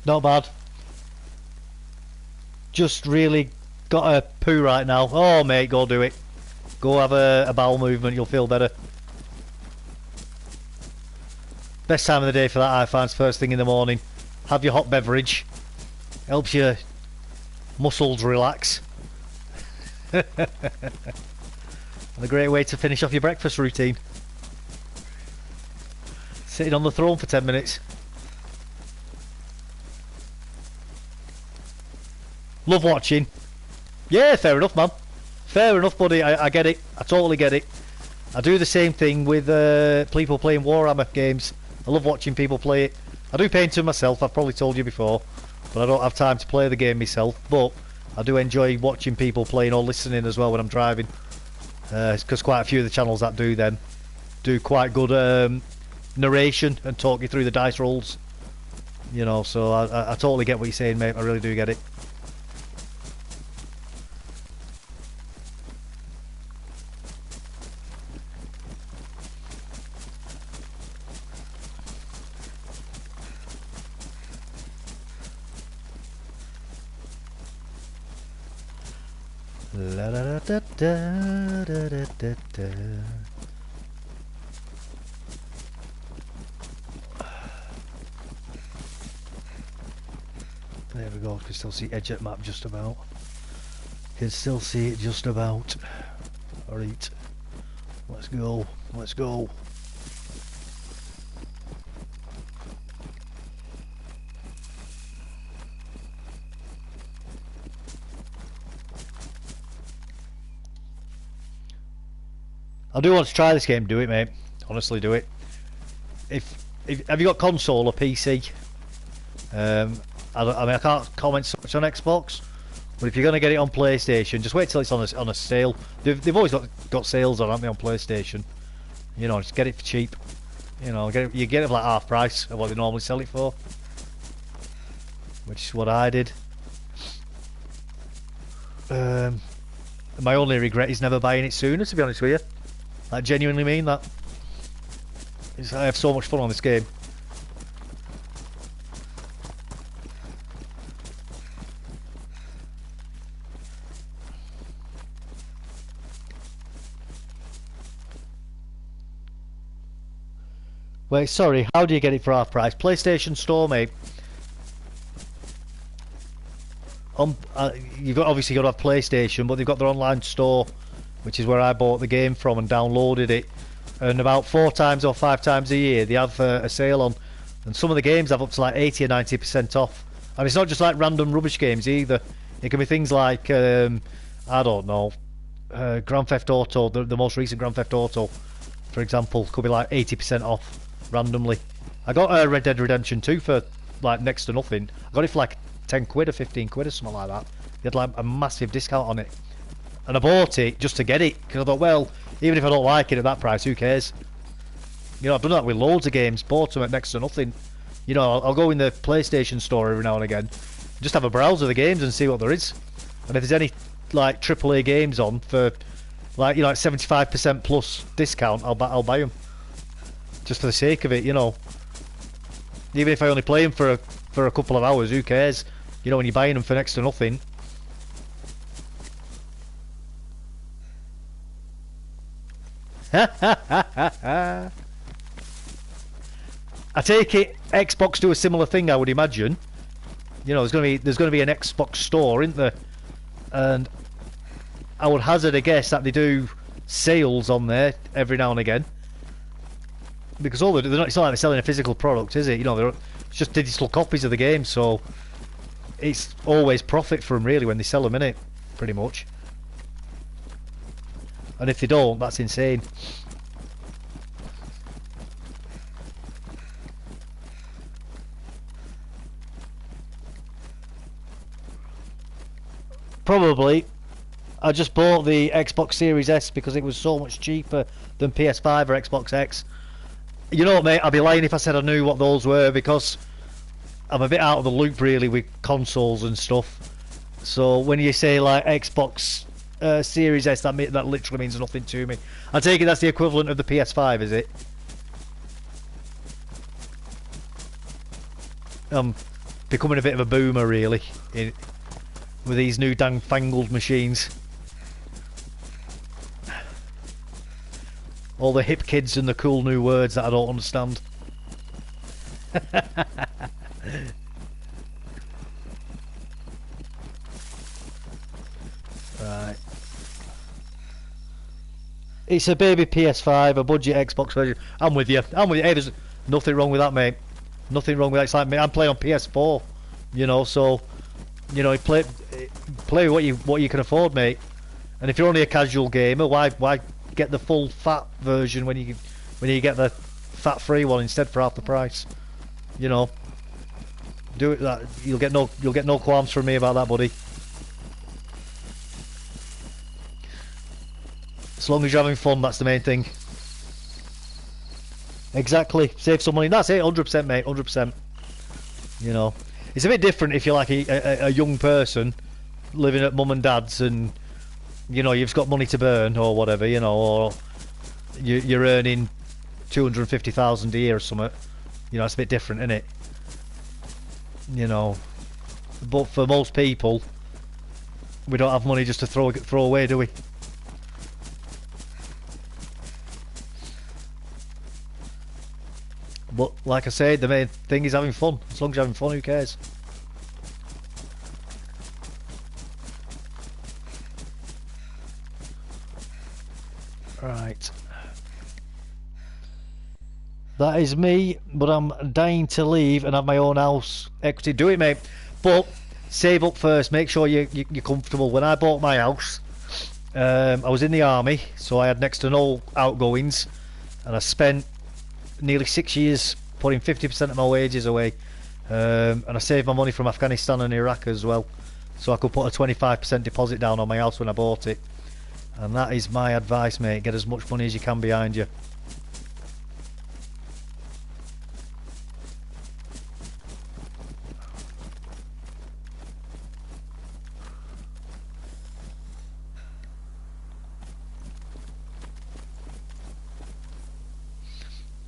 Not bad. Just really got a poo right now. Oh mate, go do it. Go have a bowel movement, you'll feel better. Best time of the day for that, I find, first thing in the morning. Have your hot beverage. Helps your muscles relax. And a great way to finish off your breakfast routine. Sitting on the throne for 10 minutes. Love watching. Yeah, fair enough, man. Fair enough, buddy. I get it. I totally get it. I do the same thing with people playing Warhammer games. I love watching people play it. I do paint them myself, I've probably told you before, but I don't have time to play the game myself. But I do enjoy watching people playing or listening as well when I'm driving. Because quite a few of the channels that do them do quite good narration and talk you through the dice rolls. You know, so I totally get what you're saying, mate. I really do get it. La da da da da da da da. There we go. Can still see edge of map just about. Can still see it just about. Alright. Let's go. Let's go. I do want to try this game. Do it, mate. Honestly, do it. If have you got console or PC? I mean, I can't comment so much on Xbox, but if you're going to get it on PlayStation, just wait till it's on a sale. They've always got sales on, haven't they, on PlayStation? You know, just get it for cheap. You know, you get it for like half price of what they normally sell it for, which is what I did. My only regret is never buying it sooner, to be honest with you. I genuinely mean that. I have so much fun on this game. Wait, sorry, how do you get it for half price? PlayStation Store, mate. You've obviously got to have PlayStation, but they've got their online store, which is where I bought the game from and downloaded it. And about 4 times or 5 times a year, they have a sale on, and some of the games have up to like 80 or 90% off. And it's not just like random rubbish games either. It can be things like I don't know, Grand Theft Auto, the most recent Grand Theft Auto, for example, could be like 80% off randomly. I got Red Dead Redemption 2 for like next to nothing. I got it for like 10 quid or 15 quid or something like that. They had like a massive discount on it. And I bought it just to get it, because I thought, well, even if I don't like it at that price, who cares? You know, I've done that with loads of games, bought them at next to nothing. You know, I'll go in the PlayStation store every now and again, just have a browse of the games and see what there is. And if there's any, like, AAA games on for, like, you know, like 75% plus discount, I'll buy them. Just for the sake of it, you know. Even if I only play them for a couple of hours, who cares? You know, when you're buying them for next to nothing. I take it Xbox do a similar thing, I would imagine. You know, there's gonna be an Xbox store, isn't there? And I would hazard a guess that they do sales on there every now and again. Because it's not like they're selling a physical product, is it? You know, it's just digital copies of the game, so it's always profit for them really when they sell them, innit? Pretty much. And if they don't, that's insane. Probably. I just bought the Xbox Series S because it was so much cheaper than PS5 or Xbox X. You know what, mate, I'd be lying if I said I knew what those were, because I'm a bit out of the loop really with consoles and stuff. So when you say like Xbox Series S, that literally means nothing to me. I take it that's the equivalent of the PS5, is it? I'm becoming a bit of a boomer really with these new fangled machines. All the hip kids and the cool new words that I don't understand. Right. It's a baby PS5, a budget Xbox version. I'm with you. Hey, there's nothing wrong with that, mate. Nothing wrong with that. It's like me. I'm playing on PS4, you know. So, you know, play what you can afford, mate. And if you're only a casual gamer, why get the full fat version when you get the fat-free one instead for half the price? You know, do it. That you'll get no qualms from me about that, buddy. As long as you're having fun, that's the main thing. Exactly. Save some money. That's it. 100%, mate. 100%. You know, it's a bit different if you're like a young person living at mum and dad's, and you know you've got money to burn or whatever. You know, or you're earning 250,000 a year or something. You know, it's a bit different, isn't it? You know, but for most people, we don't have money just to throw away, do we? But like I said, the main thing is having fun. As long as you're having fun, who cares? Right. That is me, but I'm dying to leave and have my own house equity. Do it, mate. But save up first. Make sure you're comfortable. When I bought my house, I was in the army, so I had next to no outgoings, and I spent nearly 6 years putting 50% of my wages away, and I saved my money from Afghanistan and Iraq as well, so I could put a 25% deposit down on my house when I bought it. And that is my advice, mate. Get as much money as you can behind you.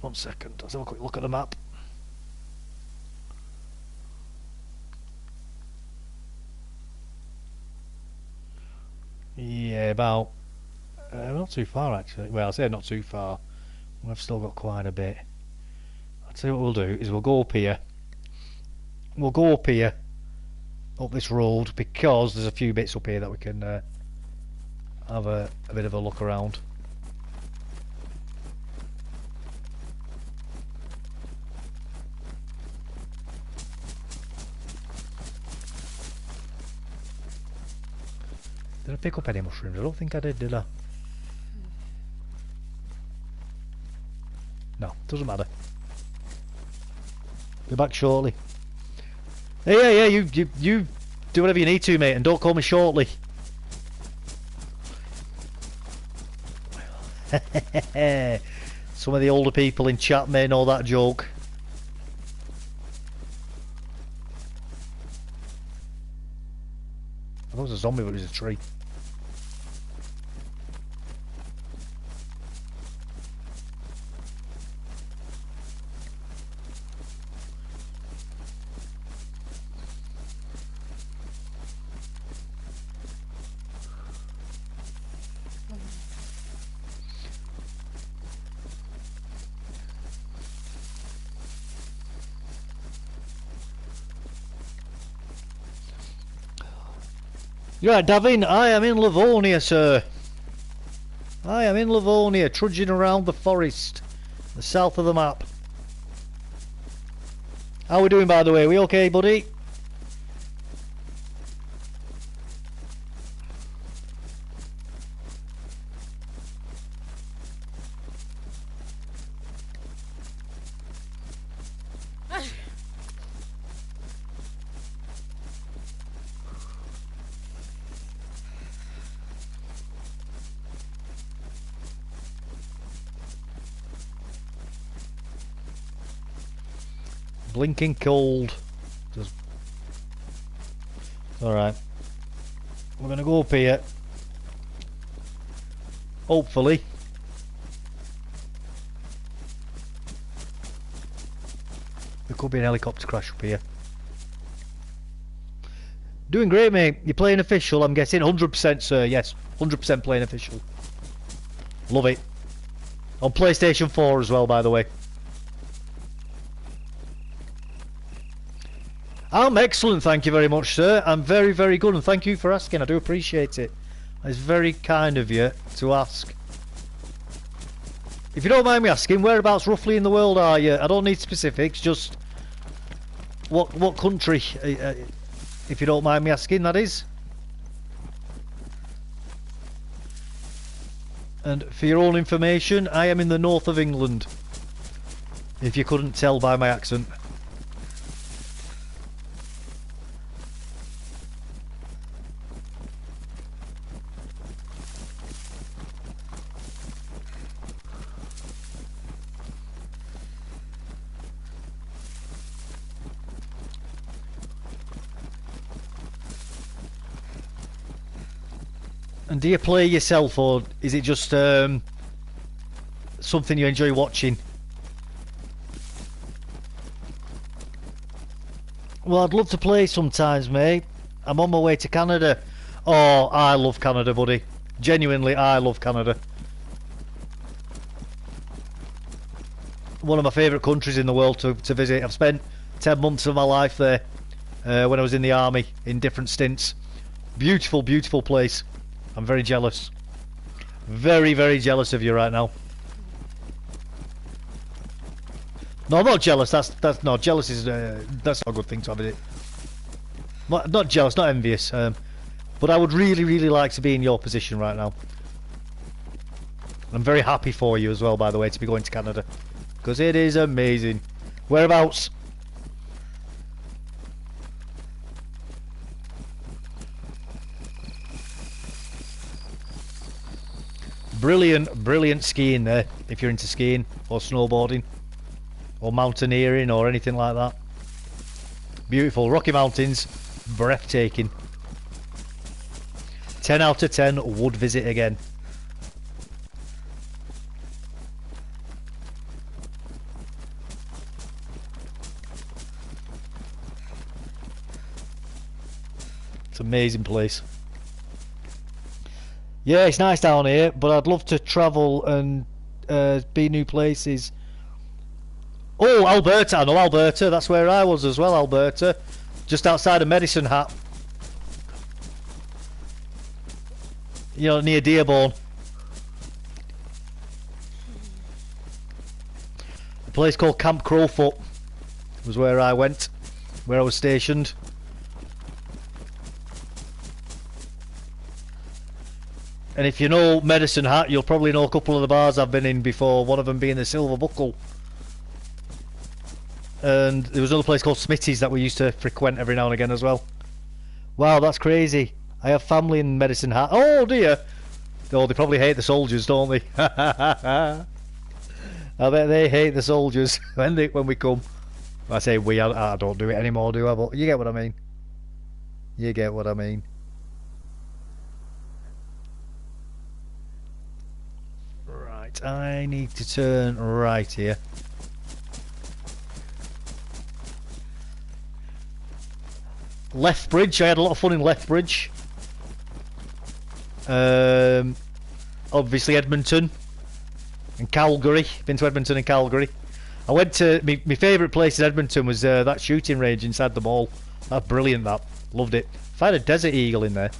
One second, let's have a quick look at the map. Yeah, about not too far actually. Well, I say not too far. We've still got quite a bit. I'll tell you what we'll do is we'll go up here. We'll go up here, up this road, because there's a few bits up here that we can have a bit of a look around. Did I pick up any mushrooms? I don't think I did I? No, doesn't matter. Be back shortly. Hey, you do whatever you need to, mate, and don't call me shortly. Some of the older people in chat may know that joke. I thought it was a zombie, but it was a tree. You're right, Davin. I am in Livonia, sir. I am in Livonia, trudging around the forest, the south of the map. How we doing, by the way? We okay, buddy? Blinking cold. Alright. We're going to go up here. Hopefully. There could be an helicopter crash up here. Doing great, mate. You're playing official, I'm guessing. 100%, sir. Yes, 100% playing official. Love it. On PlayStation 4 as well, by the way. I'm excellent, thank you very much, sir. I'm very, very good, and thank you for asking. I do appreciate it. It's very kind of you to ask. If you don't mind me asking, whereabouts roughly in the world are you? I don't need specifics, just what country, if you don't mind me asking, that is. And for your own information, I am in the north of England, if you couldn't tell by my accent. And do you play yourself, or is it just something you enjoy watching? Well, I'd love to play sometimes, mate. I'm on my way to Canada. Oh, I love Canada, buddy. Genuinely, I love Canada. One of my favourite countries in the world to visit. I've spent 10 months of my life there when I was in the army in different stints. Beautiful, beautiful place. I'm very jealous. Very, very jealous of you right now. No, I'm not jealous. That's not jealous. Is that's not a good thing to have, is it? Not jealous, not envious. But I would really, really like to be in your position right now. I'm very happy for you as well, by the way, to be going to Canada, because it is amazing. Whereabouts? Brilliant, brilliant skiing there, if you're into skiing or snowboarding or mountaineering or anything like that. Beautiful. Rocky Mountains, breathtaking. 10 out of 10, would visit again. It's an amazing place. Yeah, it's nice down here, but I'd love to travel and be new places. Oh, Alberta, I know Alberta, that's where I was as well, Alberta. Just outside of Medicine Hat. You know, near Dearborn. A place called Camp Crowfoot was where I went, where I was stationed. And if you know Medicine Hat, you'll probably know a couple of the bars I've been in before, one of them being the Silver Buckle. And there was another place called Smitty's that we used to frequent every now and again as well. Wow, that's crazy. I have family in Medicine Hat. Oh dear! Oh, they probably hate the soldiers, don't they? I bet they hate the soldiers when we come. I say we, I don't do it anymore, do I? But you get what I mean. You get what I mean. Right, I need to turn right here. Lethbridge, I had a lot of fun in Lethbridge. Obviously Edmonton and Calgary. Been to Edmonton and Calgary. I went to my favourite place in Edmonton was that shooting range inside the mall. That's brilliant. That loved it. Found a Desert Eagle in there.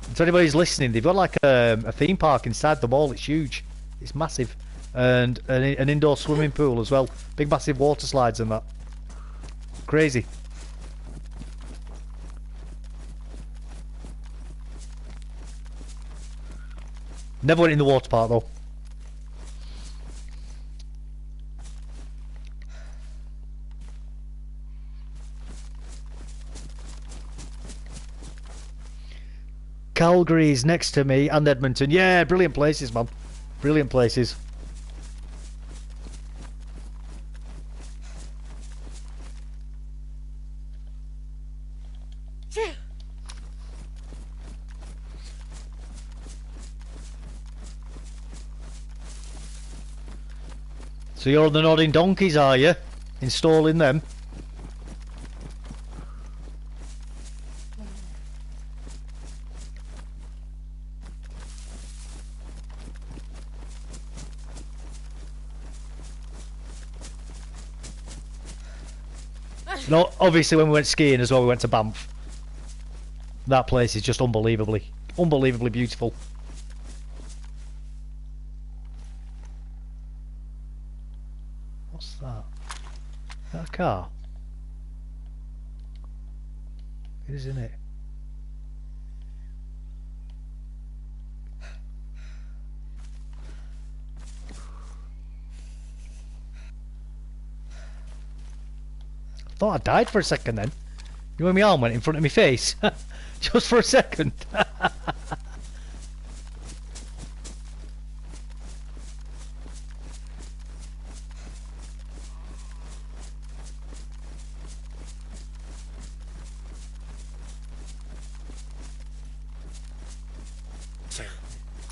And to anybody who's listening, they've got like a theme park inside the mall. It's huge. It's massive, and an indoor swimming pool as well. Big massive water slides and that. Crazy. Never went in the water park though. Calgary is next to me, and Edmonton. Yeah, brilliant places, man. Brilliant places. So you're on the nodding donkeys, are you? Installing them? No, obviously when we went skiing as well, we went to Banff. That place is just unbelievably beautiful. What's that? Is that a car? It is, isn't it? I thought I died for a second then. You know when my arm went in front of my face? Just for a second.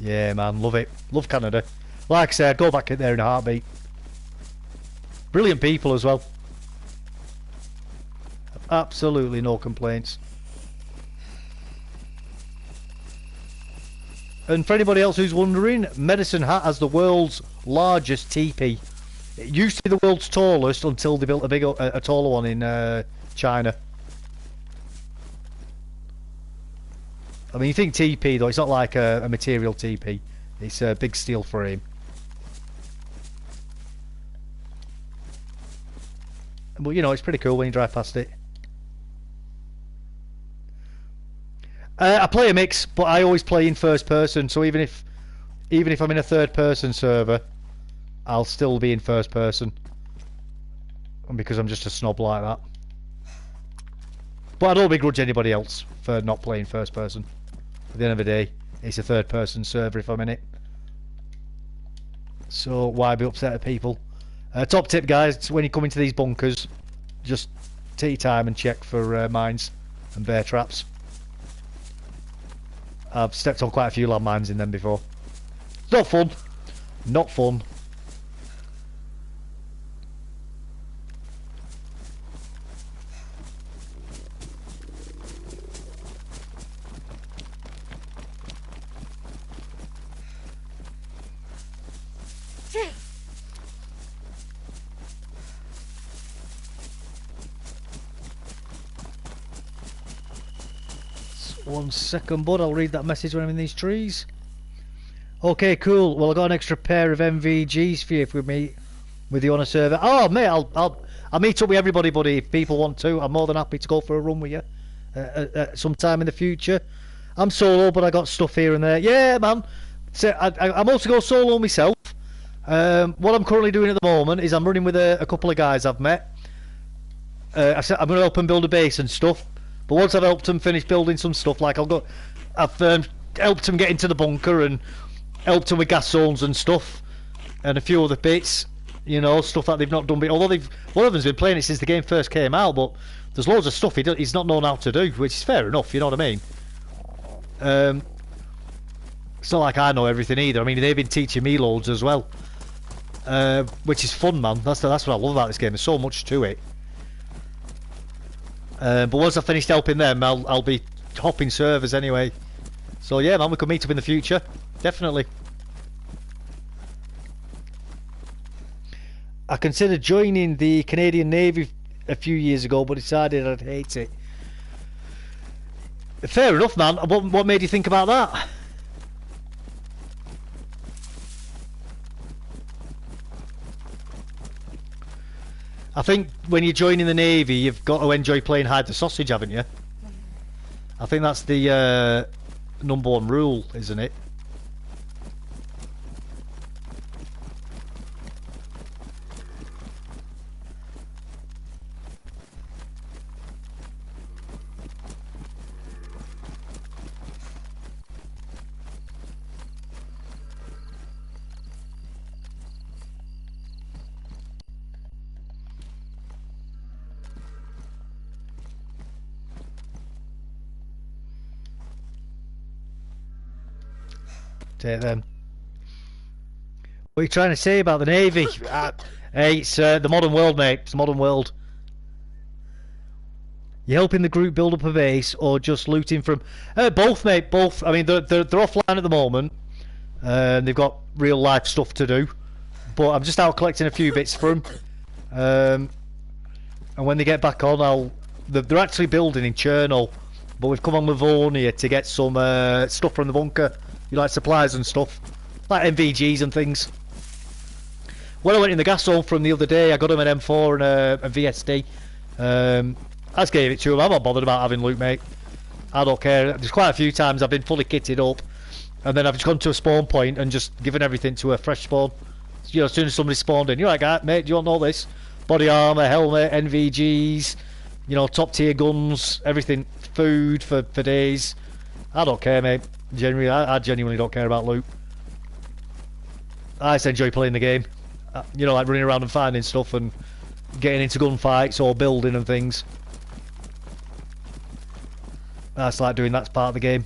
Yeah, man, love it. Love Canada. Like I said, I'd go back in there in a heartbeat. Brilliant people as well. Absolutely no complaints. And for anybody else who's wondering, Medicine Hat has the world's largest teepee. It used to be the world's tallest until they built a taller one in China. I mean, you think teepee though, it's not like a material teepee. It's a big steel frame. But you know, it's pretty cool when you drive past it. I play a mix, but I always play in first person. So even if I'm in a third person server, I'll still be in first person, because I'm just a snob like that. But I don't begrudge anybody else for not playing first person. At the end of the day, it's a third person server if I'm in it. So why be upset at people? Top tip, guys, when you come into these bunkers, just take your time and check for mines and bear traps. I've stepped on quite a few landmines in them before. It's not fun. Not fun. One second, bud. I'll read that message when I'm in these trees. Okay, cool. Well, I got an extra pair of MVGs for you if we meet with you on a server. Oh, mate, I'll meet up with everybody, buddy. If people want to, I'm more than happy to go for a run with you sometime in the future. I'm solo, but I got stuff here and there. Yeah, man. So I'm also going solo myself. What I'm currently doing at the moment is I'm running with a couple of guys I've met. I said I'm going to help them build a base and stuff. But once I've helped them finish building some stuff, like I've helped them get into the bunker and helped them with gas zones and stuff, and a few other bits, you know, stuff that they've not done. Although one of them's been playing it since the game first came out, but there's loads of stuff he's not known how to do, which is fair enough. You know what I mean? It's not like I know everything either. I mean, they've been teaching me loads as well, which is fun, man. That's what I love about this game. There's so much to it. But once I've finished helping them, I'll be hopping servers anyway. So yeah, man, we could meet up in the future. Definitely. I considered joining the Canadian Navy a few years ago, but decided I'd hate it. Fair enough, man. What made you think about that? I think when you're joining the Navy, you've got to enjoy playing hide the sausage, haven't you? I think that's the #1 rule, isn't it? Take them. What are you trying to say about the Navy? Hey, it's the modern world, mate. It's the modern world. You helping the group build up a base, or just looting from? Both, mate. Both. I mean, they're offline at the moment. They've got real life stuff to do, but I'm just out collecting a few bits for them. And when they get back on, they're actually building in Cherno, but we've come on Livonia to get some stuff from the bunker. You like supplies and stuff, like MVGs and things. When I went in the gas zone from the other day, I got him an M4 and a VSD. I just gave it to him. I'm not bothered about having loot, mate. I don't care. There's quite a few times I've been fully kitted up, and then I've just gone to a spawn point and just given everything to a fresh spawn. You know, as soon as somebody spawned in, you're like, ah, mate, do you want all this? Body armor, helmet, NVGs, you know, top tier guns, everything, food for days. I don't care, mate. Generally, I genuinely don't care about loot. I just enjoy playing the game. You know, like running around and finding stuff and getting into gunfights or building and things. I just like doing that part of the game.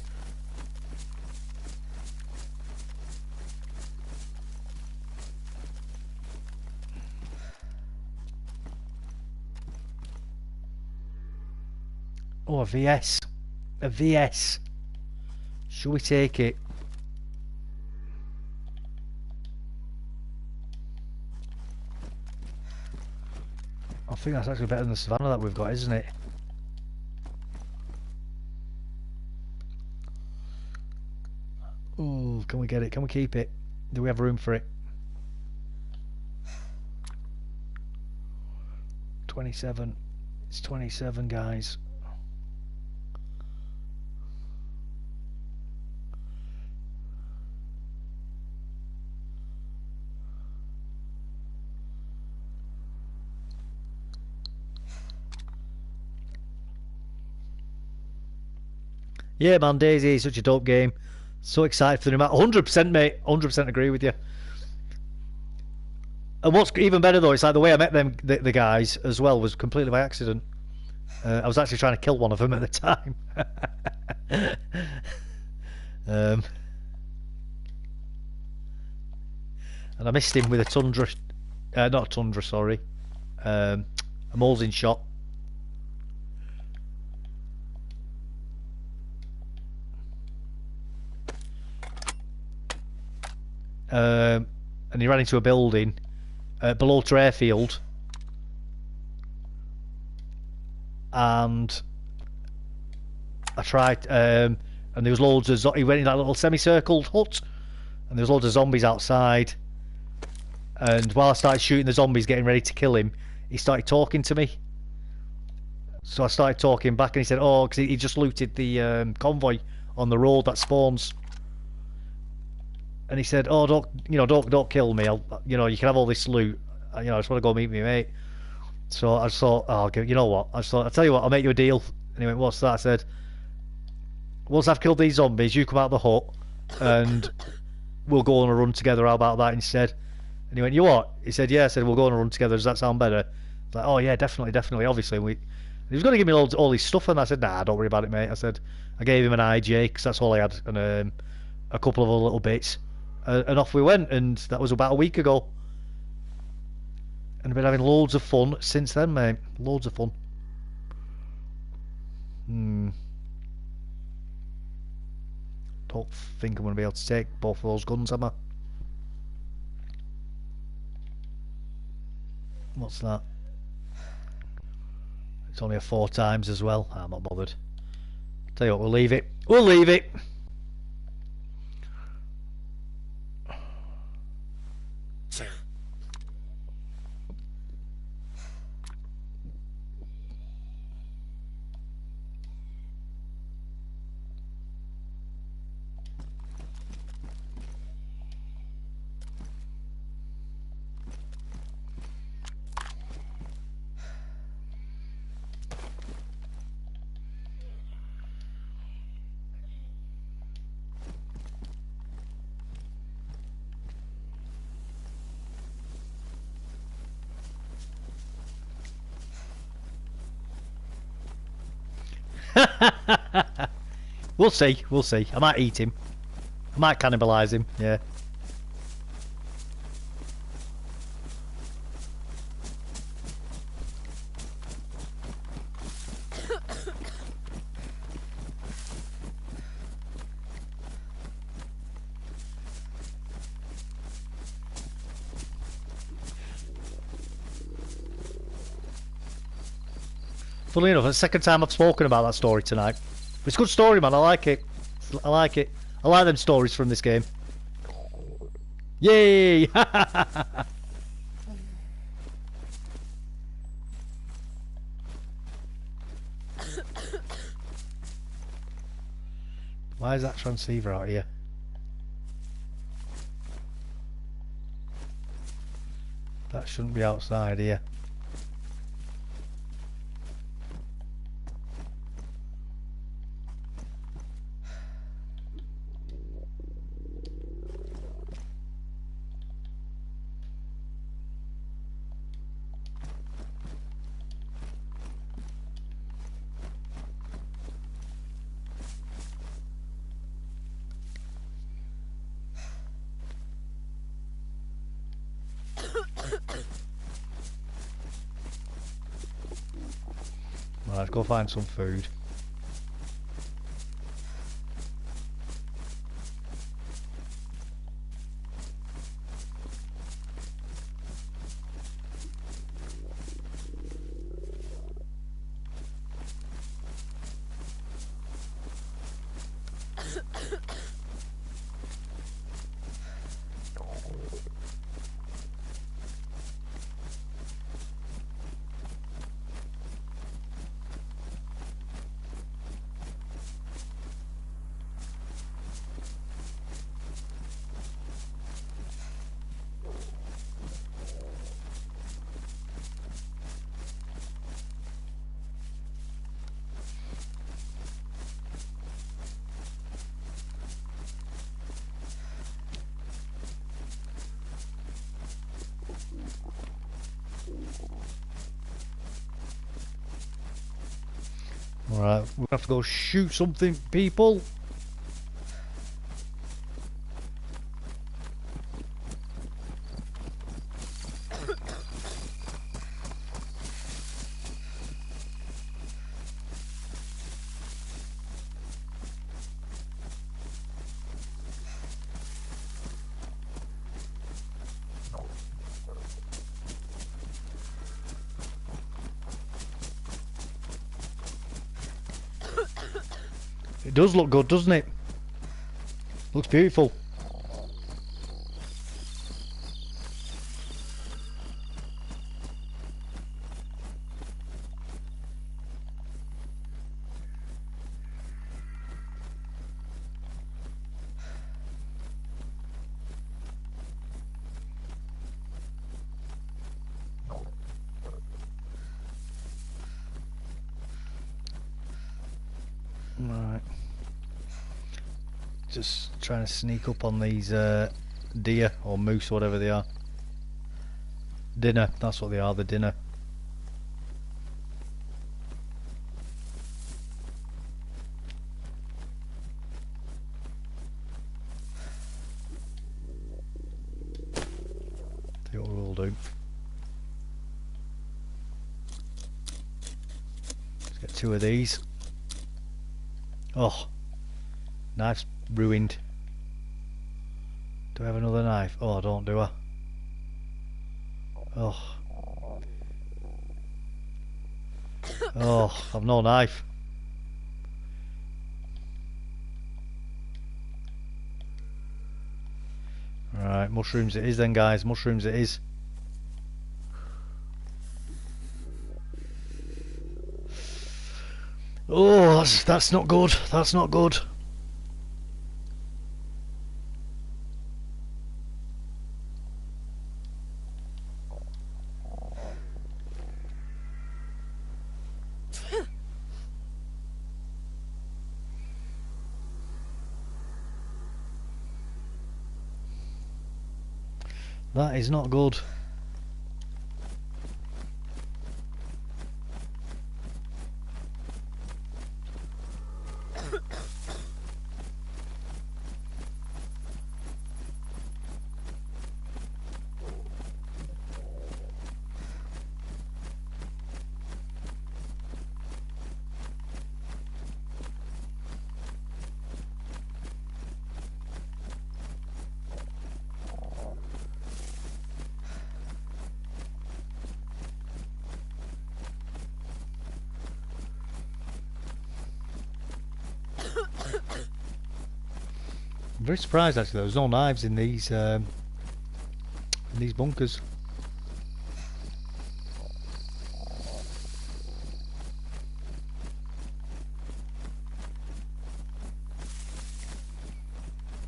a VS. A VS. Should we take it? I think that's actually better than the Savannah that we've got, isn't it? Ooh, can we get it? Can we keep it? Do we have room for it? 27. It's 27, guys. Yeah, man, DayZ is such a dope game. So excited for the new map. 100%, mate. 100% agree with you. And what's even better though, it's like the way I met them, the guys as well, was completely by accident. I was actually trying to kill one of them at the time. And I missed him with a Tundra, not a Tundra, sorry, a Molesing shot. And he ran into a building below to airfield, and I tried, and there was loads of he went in that little semicircled hut, and there was loads of zombies outside, and while I started shooting the zombies getting ready to kill him, he started talking to me. So I started talking back, and he said, oh, because he just looted the convoy on the road that spawns. And he said, "Oh, don't kill me. You can have all this loot. I just want to go meet my mate." So I just thought, "Oh, you know what?" I just thought, "I'll tell you what. I'll make you a deal." And he went, "What's that?" I said, "Once I've killed these zombies, you come out of the hut, and we'll go on a run together. How about that instead?" And he went, "You what?" He said, "Yeah." I said, "We'll go on a run together. Does that sound better?" I was like, "Oh yeah, definitely. Obviously, he was going to give me all his stuff, and I said, "Nah, don't worry about it, mate." I said, I gave him an IJ because that's all I had, and a couple of other little bits. And off we went, and that was about a week ago. And I've been having loads of fun since then, mate. Loads of fun. Don't think I'm going to be able to take both of those guns, am I? What's that? It's only a 4 times as well. I'm not bothered. Tell you what, we'll leave it. We'll leave it. We'll see. We'll see. I might eat him. I might cannibalise him. Yeah. Funnily enough, it's the second time I've spoken about that story tonight. It's a good story, man. I like it. I like it. I like them stories from this game. Yay! Why is that transceiver out here? That shouldn't be outside here. Let's go find some food. Alright, we have to go shoot something, people. It does look good, doesn't it? Looks beautiful. Right. Just trying to sneak up on these deer or moose, whatever they are. Dinner, that's what they are, the dinner. See what we'll do. Let's get 2 of these. Oh, knife's ruined. Do I have another knife? Oh, I don't, do I? Oh. Oh, I've no knife. Alright, mushrooms it is then, guys. Mushrooms it is. Oh, that's not good. That's not good. That is not good. I'm very surprised actually there's no knives in these bunkers.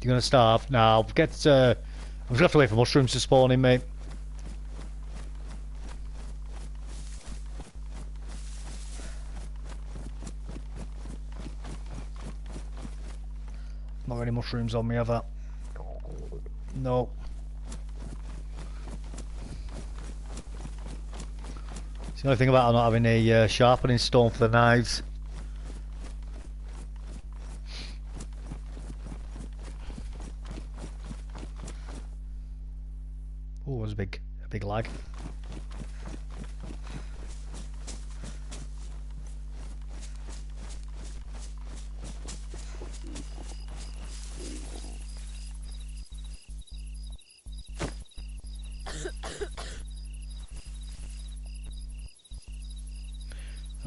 You're gonna starve? Now get I'm just gonna have to wait for mushrooms to spawn in, mate. Not got any mushrooms on me, have I? No. It's the only thing about not having a sharpening stone for the knives. Oh, there's a big lag.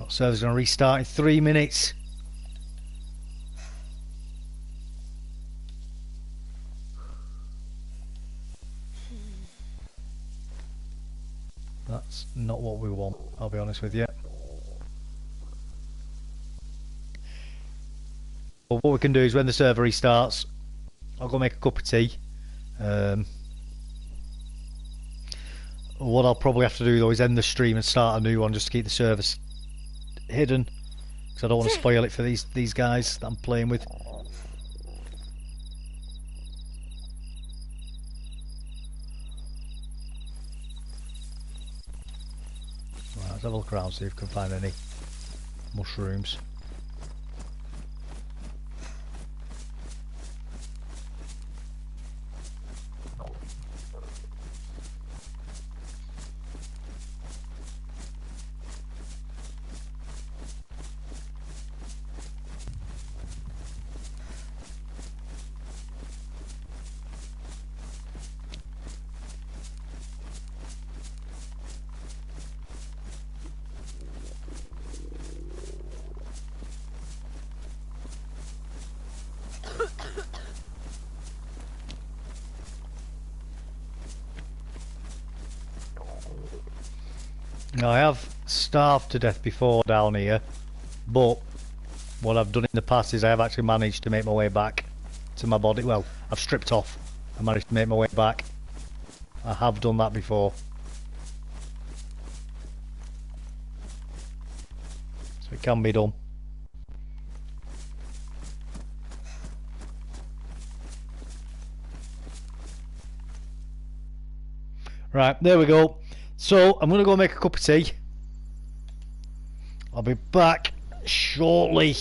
Server's going to restart in 3 minutes. That's not what we want, I'll be honest with you. Well, what we can do is when the server restarts, I'll go make a cup of tea. What I'll probably have to do though is end the stream and start a new one just to keep the servers hidden, because I don't want to spoil it for these guys that I'm playing with. Right, let's have a look around, see if we can find any mushrooms. Now, I have starved to death before down here, but what I've done in the past is I have actually managed to make my way back to my body. Well, I've stripped off and managed to make my way back. I have done that before. So it can be done. Right, there we go. So, I'm going to go make a cup of tea. I'll be back shortly.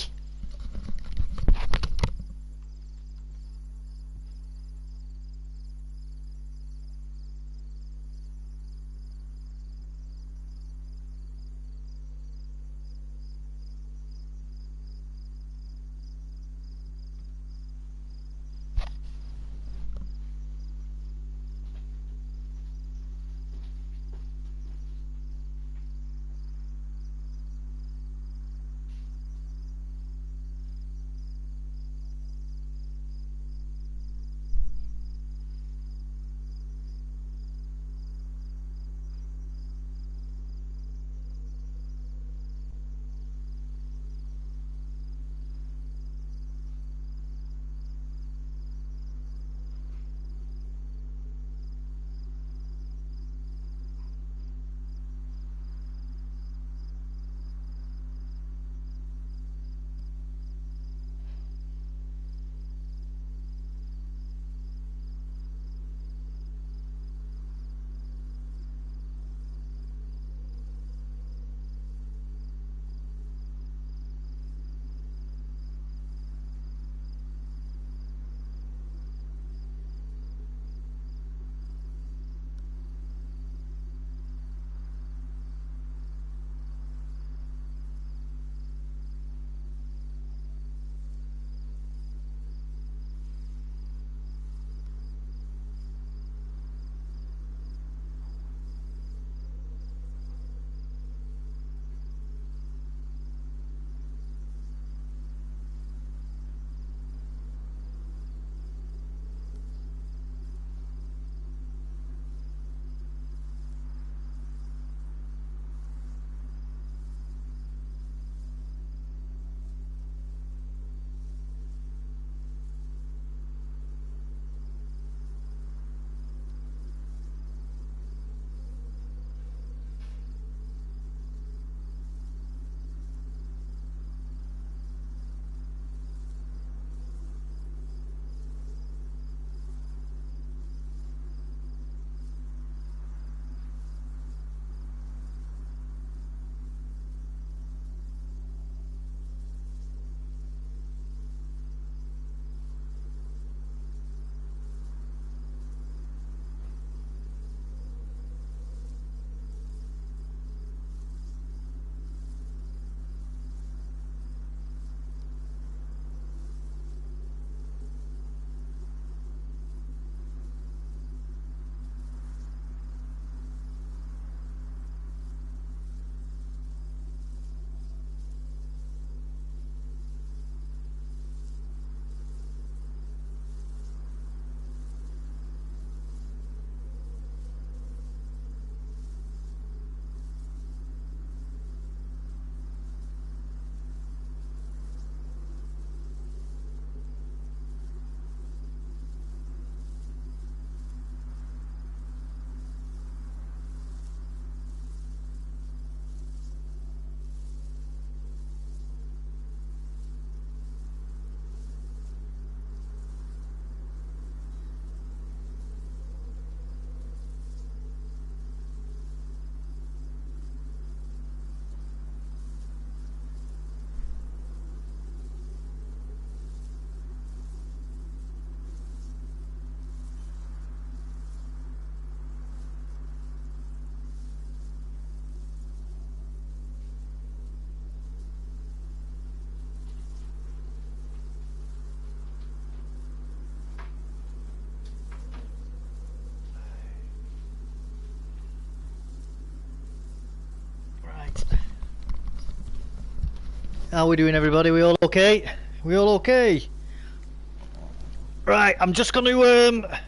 How we doing, everybody? We all okay? We all okay? Right, I'm just going to...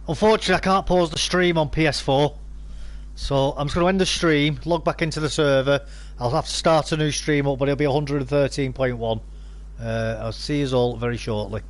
Unfortunately, I can't pause the stream on PS4. So I'm just going to end the stream, log back into the server. I'll have to start a new stream up, but it'll be 113.1. I'll see you all very shortly.